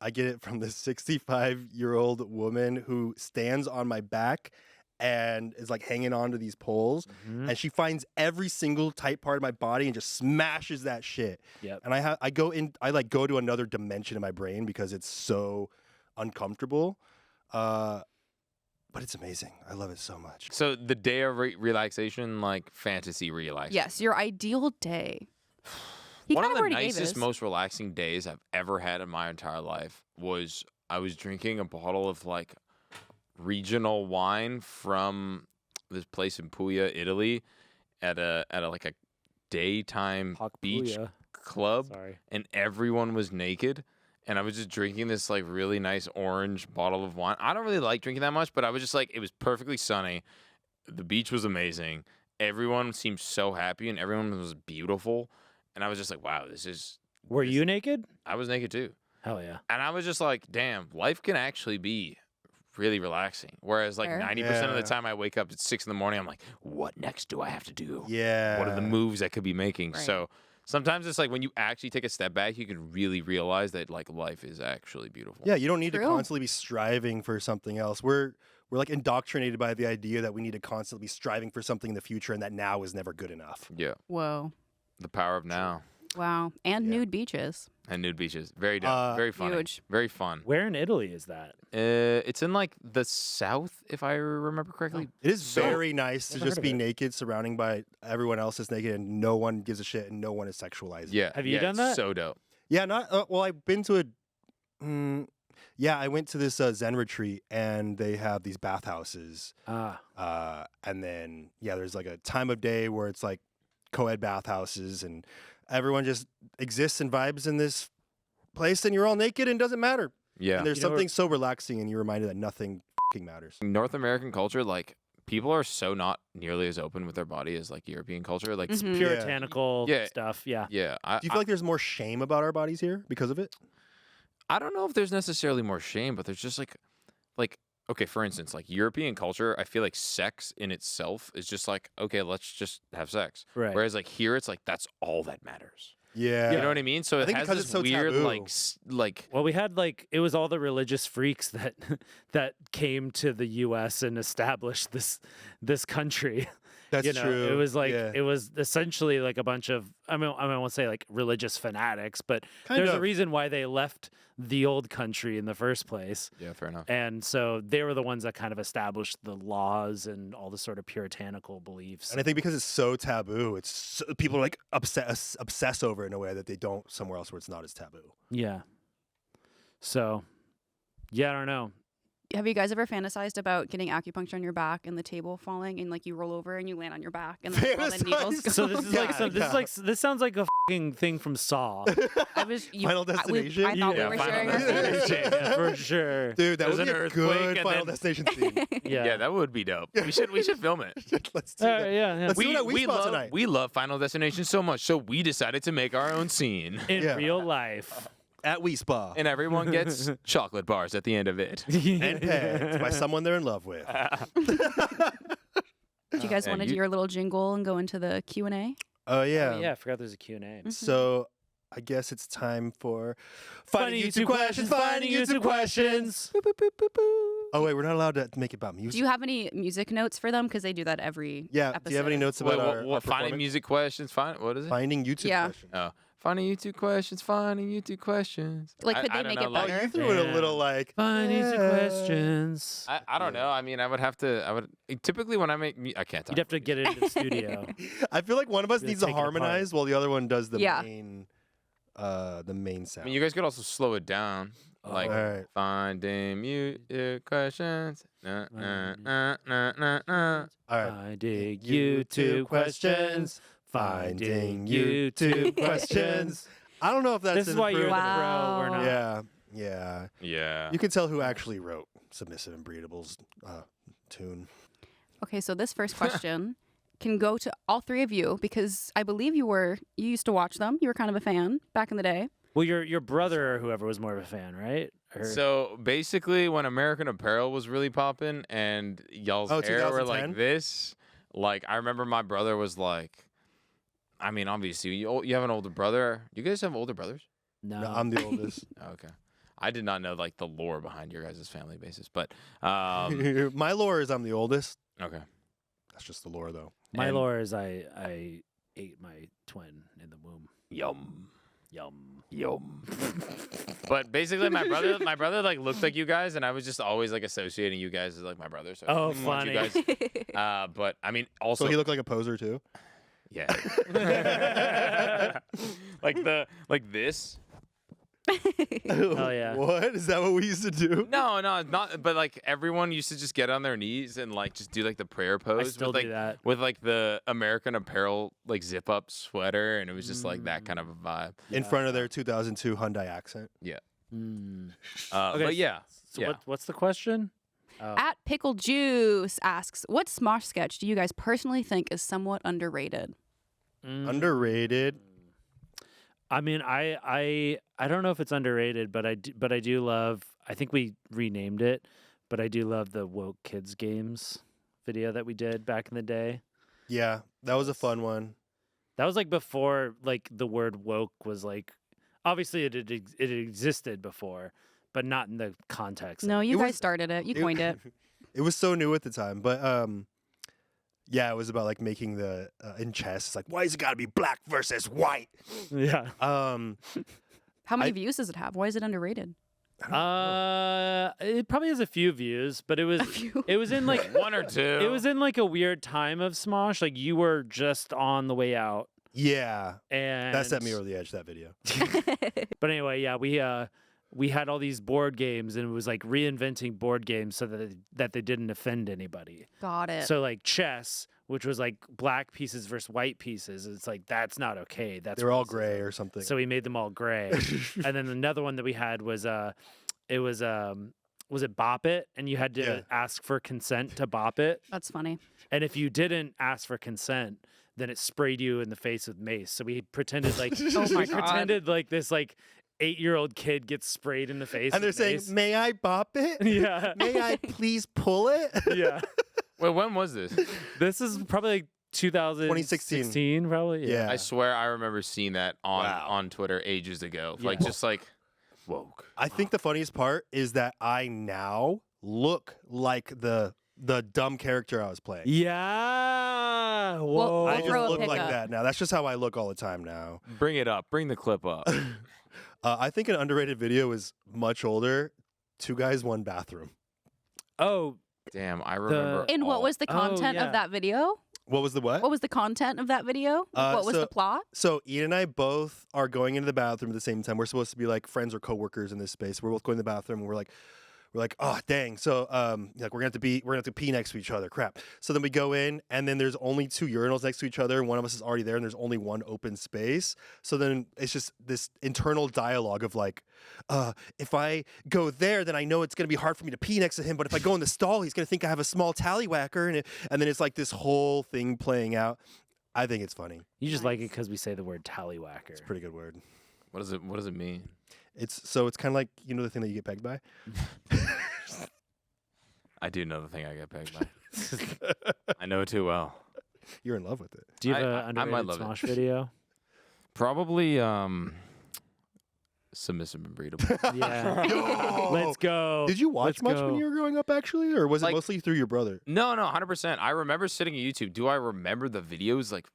I get it from this 65-year-old woman who stands on my back and is like hanging onto these poles, Mhm. and she finds every single tight part of my body and just smashes that shit. Yep. And I go to another dimension in my brain because it's so uncomfortable. But it's amazing. I love it so much. So the day of relaxation, like fantasy relaxation. Yes, your ideal day. He One kind of of the already gave nicest, his. most relaxing days I've ever had in my entire life was I was drinking a bottle of like regional wine from this place in Puglia, Italy, at a like a daytime beach Padilla. club, Sorry. and everyone was naked. And I was just drinking this like really nice orange bottle of wine. I don't really like drinking that much, but I was just like, it was perfectly sunny. The beach was amazing. Everyone seemed so happy and everyone was beautiful. And I was just like, wow, this is. Were this- you naked? I was naked too. Hell yeah. And I was just like, damn, life can actually be really relaxing. Whereas like Fair. 90% of the Yeah. time I wake up at 6 in the morning, I'm like, what next do I have to do? Yeah. What are the moves I could be making? Right. So sometimes it's like when you actually take a step back, you can really realize that like life is actually beautiful. Yeah, you don't need to True. constantly be striving for something else. We're like indoctrinated by the idea that we need to constantly be striving for something in the future and that now is never good enough. Yeah. Whoa. The power of now. Wow. And Yeah. nude beaches. And nude beaches. Very dope. Very funny. Huge. Very fun. Where in Italy is that? It's in like the south, if I remember correctly. It is So- very nice to Never just heard of be it. naked, surrounding by everyone else is naked, and no one gives a shit, and no one is sexualized. Yeah. Have you yeah, done it's that? So dope. Yeah, not well. I've been to I went to this Zen retreat, and they have these bathhouses. Ah. And then there's like a time of day where it's like co-ed bathhouses, and everyone just exists and vibes in this place, and you're all naked, and it doesn't matter. Yeah. And there's You know, something so relaxing, and you're reminded that nothing f***ing matters. North American culture, like people are so not nearly as open with their body as like European culture. Like, Mhm. Puritanical Yeah. stuff. Yeah. yeah. Do you feel like there's more shame about our bodies here because of it? I don't know if there's necessarily more shame, but there's just like, okay, for instance, like European culture, I feel like sex in itself is just like, okay, let's just have sex. Right. Whereas like here, it's like that's all that matters. Yeah. You know what I mean? So I it think has because this it's so weird taboo. like Well, we had like it was all the religious freaks that that came to the U.S. and established this country. That's you know, true. It was like Yeah. it was essentially like a bunch of I won't say like religious fanatics, but Kind there's a of. reason why they left the old country in the first place. yeah, fair enough. And so they were the ones that kind of established the laws and all the sort of puritanical beliefs. And I think because it's so taboo, people are like obsess over it in a way that they don't somewhere else where it's not as taboo. Yeah. So, yeah, I don't know. Have you guys ever fantasized about getting acupuncture on your back and the table falling and like you roll over and you land on your back and then all the needles Fantasized? So this is like Yeah, some, this sounds like a fucking thing from Saw. I was Final Destination? I thought Yeah, we were Final sharing our Destination. fantasy. Yeah, for sure. Dude, that There's would be an a earthquake good and Final then- Destination scene. Yeah. That would be dope. We should film it. Let's do that. Yeah. Let's do it at Wii Spot tonight. we love Final Destination so much, so we decided to make our own scene. In Yeah. real life. At Wii Spa. And everyone gets chocolate bars at the end of it. And pegged by someone they're in love with. Do you guys And want to do you- your little jingle and go into the Q&A? Oh, yeah. Oh, yeah, I forgot there's a Q&A. So I guess it's time for Finding YouTube questions, finding YouTube questions. Boop, boop, boop, boop, boop. Oh, wait, we're not allowed to make it about music. Do you have any music notes for them? Because they do that every Yeah. episode. Do you have any notes about Wait, our what finding performance? music questions? What is it? Finding YouTube Yeah. questions. Oh, finding YouTube questions. Finding YouTube questions. Like, could they don't make know, it like- Oh, better? you threw it a Yeah. little like. Finding YouTube yeah. questions. I don't know. I mean, I would typically when I make I can't talk. You'd have to get into the studio. I feel like one of us Just needs to take it apart. harmonize while the other one does the Yeah. main sound. I mean, you guys could also slow it down. Like All right. finding YouTube questions. Nah, nah, nah, nah, nah, nah. All right. Finding YouTube questions. Finding YouTube questions. I don't know if that's This is why you're the Wow. pro. We're not. Yeah. Yeah. Yeah. You can tell who actually wrote Submissive and Breedable's tune. Okay, so this first question can go to all three of you because I believe you used to watch them. You were kind of a fan back in the day. Well, your brother or whoever was more of a fan, right? Or, So basically, when American Apparel was really popping and y'all's Oh, hair were 2010? like this, like I remember my brother was like, I mean, obviously you have an older brother. You guys have older brothers? no. No, I'm the oldest. Oh, okay. I did not know like the lore behind your guys' family basis, but My lore is I'm the oldest. okay. That's just the lore, though. My And- lore is I ate my twin in the womb. Yum. Yum. But basically, my brother like looked like you guys, and I was just always like associating you guys as like my brother. So I Oh, didn't want you funny. guys. But I mean, also So he looked like a poser too. yeah, like this. Oh, yeah. What is that? What we used to do? No, not. But like everyone used to just get on their knees and like just do like the prayer pose. still with, like, do that. with like the American Apparel like zip up sweater, and it was just like that kind of a vibe. In front of their 2002 Hyundai Accent. Yeah. Mm. But yeah, So yeah. what's the question? Oh. At Pickle Juice asks, what Smosh sketch do you guys personally think is somewhat underrated? Underrated. I mean, I don't know if it's underrated, but I do love. I think we renamed it, but I do love the Woke Kids Games video that we did back in the day. Yeah, that was a fun one. That was like before like the word woke was like, obviously it existed before, but not in the context. No, you It guys was- started it. You coined it. It was so new at the time, but yeah, it was about like making the in chess. It's like, why is it got to be black versus white? Yeah. How many I- views does it have? Why is it underrated? It probably has a few views, but it was few. it was in like one or two. it was in like a weird time of Smosh. Like you were just on the way out, Yeah, and that set me over the edge. That video. But anyway, yeah, we had all these board games, and it was like reinventing board games so that they didn't offend anybody. Got it. So like chess, which was like black pieces versus white pieces, it's like that's not okay. That's They were all racism. gray or something. So we made them all gray. And then another one that we had was was it Bop It? And you had to Yeah. ask for consent to bop it. That's funny. And if you didn't ask for consent, then it sprayed you in the face with mace. So we pretended like Oh my we God. pretended like this like 8-year-old kid gets sprayed in the face. and they're with saying, mace. "May I bop it? Yeah. May I please pull it?" Yeah. Wait, when was this? This is probably like 2016 probably. Yeah. I swear I remember seeing that Wow. on Twitter ages ago. Like Yeah. just like woke. I think the funniest part is that I now look like the dumb character I was playing. Yeah. Whoa. I We'll just throw a look pic like up. that now. That's just how I look all the time now. Bring it up. Bring the clip up. I think an underrated video is much older. 2 guys, 1 bathroom. Oh, Damn, I remember. And what all- was the content yeah. of that video? What was the what? What was the content of that video? What was so- the plot? So Ian and I both are going into the bathroom at the same time. We're supposed to be like friends or coworkers in this space. We're both going to the bathroom, and we're like, oh dang. So like we're gonna have to pee next to each other. Crap. So then we go in, and then there's only 2 urinals next to each other, and one of us is already there, and there's only one open space. So then it's just this internal dialogue of like, if I go there, then I know it's gonna be hard for me to pee next to him. But if I go in the stall, he's gonna think I have a small tallywhacker, and then it's like this whole thing playing out. I think it's funny. you just like it because we say the word tallywhacker. It's a pretty good word. What does it mean? It's kind of like, you know, the thing that you get pegged by. I do know the thing I get pegged by. I know it too well. You're in love with it. Do you have I an might underrated love it. Smosh video? Probably submissive and breedable. Yeah. Yo! Let's go. Did you watch Let's much go. when you were growing up, actually, or was it Like- mostly through your brother? No, 100%. I remember sitting on YouTube. Do I remember the videos like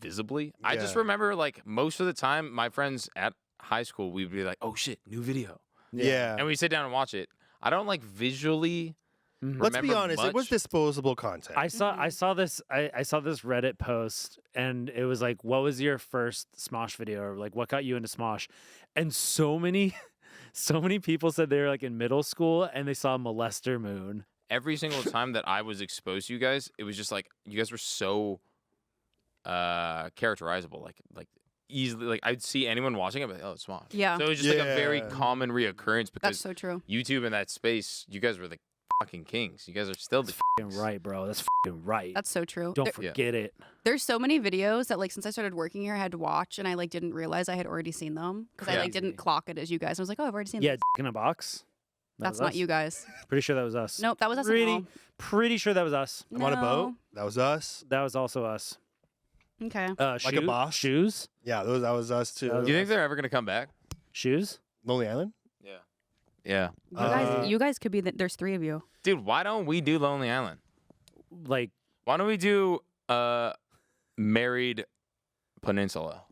visibly? I just Yeah. remember like most of the time my friends at high school, we'd be like, oh shit, new video. Yeah. And we sit down and watch it. I don't like visually Mhm. Let's be remember honest, it was much. disposable content. I saw this Reddit post, and it was like, what was your first Smosh video, or like what got you into Smosh? And so many people said they were like in middle school and they saw Molester Moon. every single time that I was exposed to you guys, it was just like you guys were so characterizable, like easily. Like I'd see anyone watching it, but oh, it's Smosh. Yeah. So it was just like a very Yeah. common reoccurrence That's because so true. YouTube in that space, you guys were the fucking kings. You guys are still the. Fucking right, bro. That's fucking right. That's so true. Don't There- Yeah. forget it. There's so many videos that like since I started working here, I had to watch, and I like didn't realize I had already seen them because I like didn't Crazy. clock it as you guys. I was like, oh, I've already seen Yeah, this. in a box. That That's was not us. you guys. Pretty sure that was us. Nope, that was us. at Pretty, all. pretty sure that was us. I'm on a boat. No. That was us. That was also us. Okay. Like a boss? Shoes. Yeah, that was us too. That was Do you think they're ever gonna come back? Shoes. Lonely Island? Yeah. Yeah. You guys could be. There's 3 of you. Dude, why don't we do Lonely Island? Like Why don't we do Married Peninsula?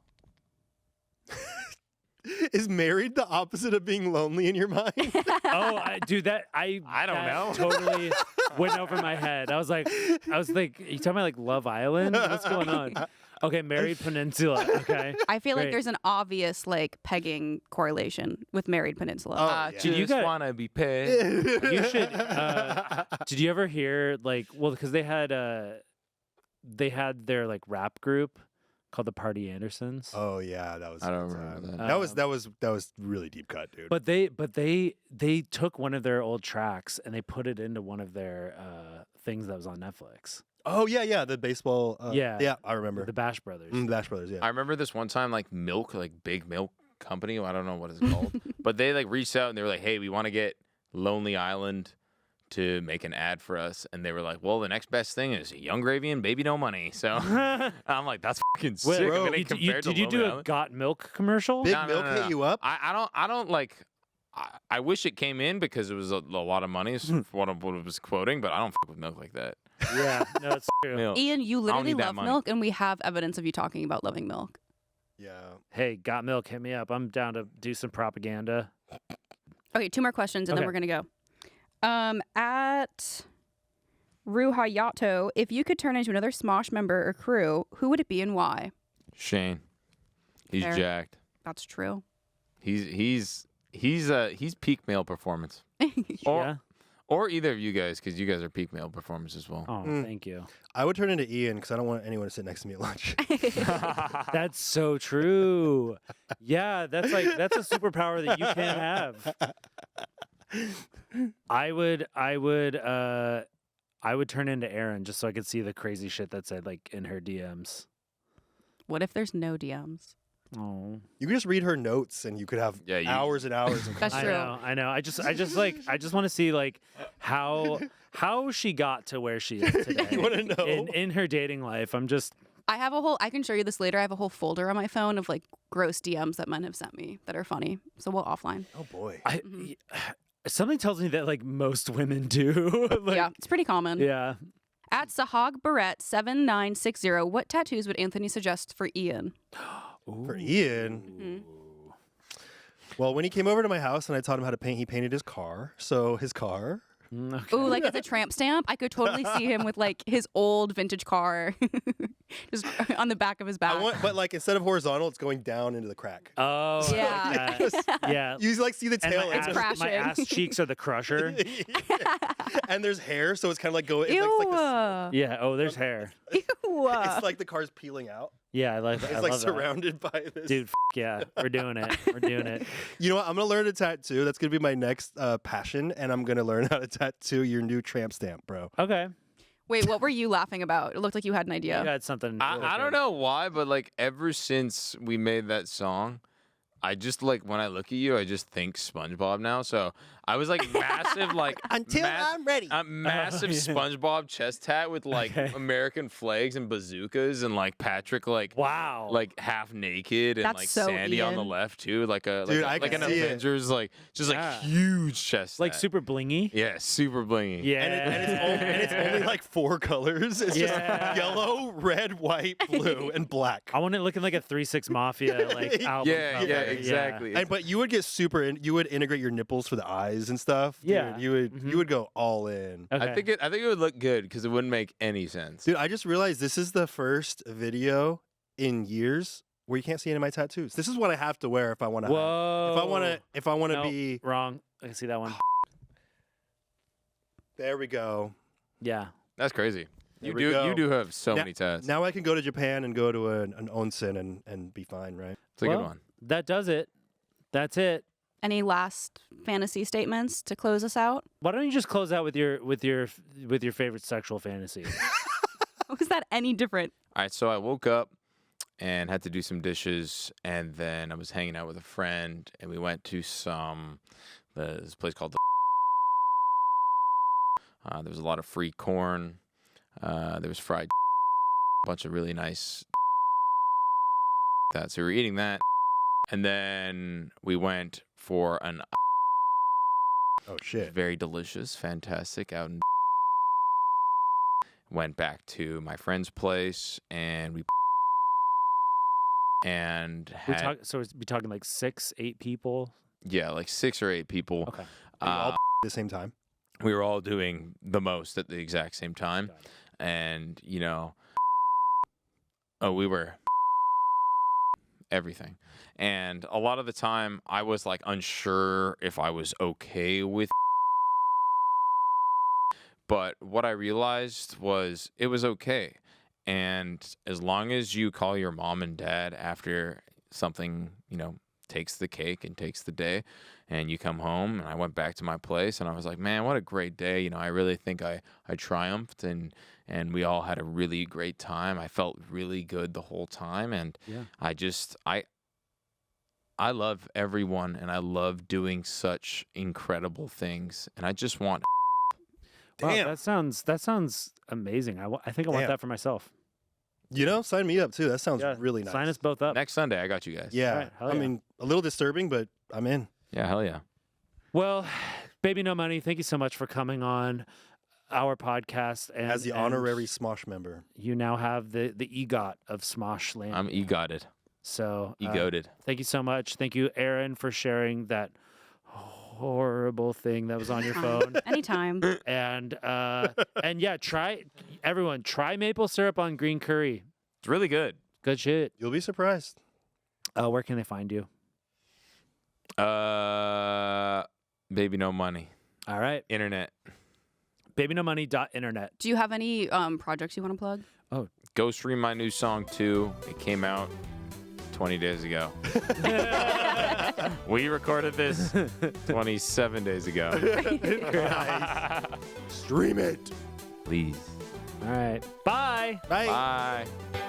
Is married the opposite of being lonely in your mind? Dude, I don't that know. Totally went over my head. I was like, you talking about like Love Island? What's going on? Okay, Married Peninsula. Okay. I feel like Great. there's an obvious like pegging correlation with Married Peninsula. Yeah. Just you got- wanna be pegged. You should. Did you ever hear like? Well, because they had their like rap group called the Party Andersons. Oh yeah, that was. I don't a good remember time. that. That was really deep cut, dude. But they took one of their old tracks and they put it into one of their things that was on Netflix. oh yeah, the baseball. Yeah. I remember. The Bash Brothers. The Bash Brothers. Yeah. I remember this one time, like milk, like big milk company. I don't know what it's called, but they like reached out and they were like, "Hey, we want to get Lonely Island to make an ad for us," and they were like, "Well, the next best thing is Young Gravy and Baby No Money." So I'm like, "That's fucking sick." Bro, I mean, compared to did you do Lonely a Island. Got Milk commercial? Big No, no, Milk no, hit no. you up. I don't like. I wish it came in because it was a lot of money for what I was quoting, but I don't fuck with milk like that. Yeah, no, it's true. Milk. Ian, you literally need that love money. milk, and we have evidence of you talking about loving milk. Yeah. Hey, Got Milk, hit me up. I'm down to do some propaganda. Okay, 2 more questions, and then Okay. we're gonna go. At Ruhayato, if you could turn into another Smosh member or crew, who would it be and why? Shane, he's Fair. jacked. That's true. He's peak male performance. Yeah. Or either of you guys, because you guys are peak male performance as well. Oh, thank you. I would turn into Ian because I don't want anyone to sit next to me at lunch. That's so true. Yeah, that's a superpower that you can't have. I would turn into Erin just so I could see the crazy shit that said like in her DMs. What if there's no DMs? Oh, You could just read her notes and you could have Yeah, you- hours and hours of That's true. I know. I just want to see like how she got to where she is today. You wanna know? in her dating life? I can show you this later. I have a whole folder on my phone of like gross DMs that men have sent me that are funny. So we'll offline. Oh boy. Something tells me that like most women do. Like, Yeah, it's pretty common. Yeah. At Sahag Barrett 7960, what tattoos would Anthony suggest for Ian? For Ian. Well, when he came over to my house and I taught him how to paint, he painted his car. So his car. Okay. Ooh, like as a tramp stamp? I could totally see him with like his old vintage car just on the back of his back. But like instead of horizontal, it's going down into the crack. Oh, Yeah. like that. Yeah. You like see the And tail my end. ass, crashing. my ass cheeks are the crusher. And there's hair, so it's kind of like going. It's Ew. like the, Yeah. Oh, there's hair. Ew. it's like the car's peeling out. Yeah, I like. It's I like love that. surrounded by this. Dude, yeah, we're doing it. We're doing it. You know what? I'm gonna learn to tattoo. That's gonna be my next passion, and I'm gonna learn how to tattoo your new tramp stamp, bro. Okay. Wait, what were you laughing about? It looked like you had an idea. You got something. I don't know why, but like ever since we made that song, I just like when I look at you, I just think SpongeBob now. So I was like massive, like Until I'm ready. a massive yeah. SpongeBob chest tat with like Okay. American flags and bazookas, and like Patrick like Wow. like half naked, and That's like so Sandy on the Ian. left too, like Dude, I like can an see it. Avengers, like just Yeah. like huge chest, like tat. super blingy. yeah, super blingy. Yeah. And it's only like 4 colors. It's Yeah. just yellow, red, white, blue, and black. I want it looking like a 3-6 Mafia like album. Yeah, cover. yeah, exactly. But you would get you would integrate your nipples for the eyes and stuff. Dude, Yeah. you would go all in. Okay. I think it would look good because it wouldn't make any sense. Dude, I just realized this is the first video in years where you can't see any of my tattoos. This is what I have to wear if I want to. Whoa. If I want to Nope, be. wrong. I can see that one. There we go. Yeah. That's crazy. There You we do go. you do have so Now- many tats. Now I can go to Japan and go to an onsen and be fine, right? It's a Well, good one. That does it. That's it. Any last fantasy statements to close us out? Why don't you just close out with your favorite sexual fantasy? Was that any different? All right, so I woke up and had to do some dishes, and then I was hanging out with a friend, and we went to this place called there was a lot of free corn. There was fried a bunch of really nice that. So we were eating that, and then we went for an Oh shit. very delicious, fantastic out in. Went back to my friend's place, and we and We had so we'd be talking like 6, 8 people. yeah, like 6 or 8 people. Okay. all at the same time. We were all doing the most at the exact same time, Got it. and we were everything. And a lot of the time, I was like unsure if I was okay with. But what I realized was it was okay. And as long as you call your mom and dad after something, takes the cake and takes the day, and you come home, and I went back to my place and I was like, man, what a great day. I really think I triumphed, and we all had a really great time. I felt really good the whole time. And Yeah. I love everyone, and I love doing such incredible things. And I just want. Wow, Damn. that sounds amazing. I think I want Damn. that for myself. Sign me up too. That sounds Yeah, really nice. Sign us both up. Next Sunday, I got you guys. Yeah. Alright, hell I yeah. mean, a little disturbing, but I'm in. Yeah, hell yeah. Well, Baby No Money, thank you so much for coming on our podcast. And As the honorary Smosh member. you now have the EGOT of Smosh Land. I'm egotted. So Egoted. thank you so much. Thank you, Erin, for sharing that horrible thing that was on your phone. Anytime. And yeah, try maple syrup on green curry. It's really good. Good shit. You'll be surprised. Where can they find you? Baby No Money. All right. Internet. babynomoney.internet. Do you have any projects you want to plug? Go stream my new song too. It came out 20 days ago. We recorded this 27 days ago. Stream it. Please. All right. Bye. Bye. Bye.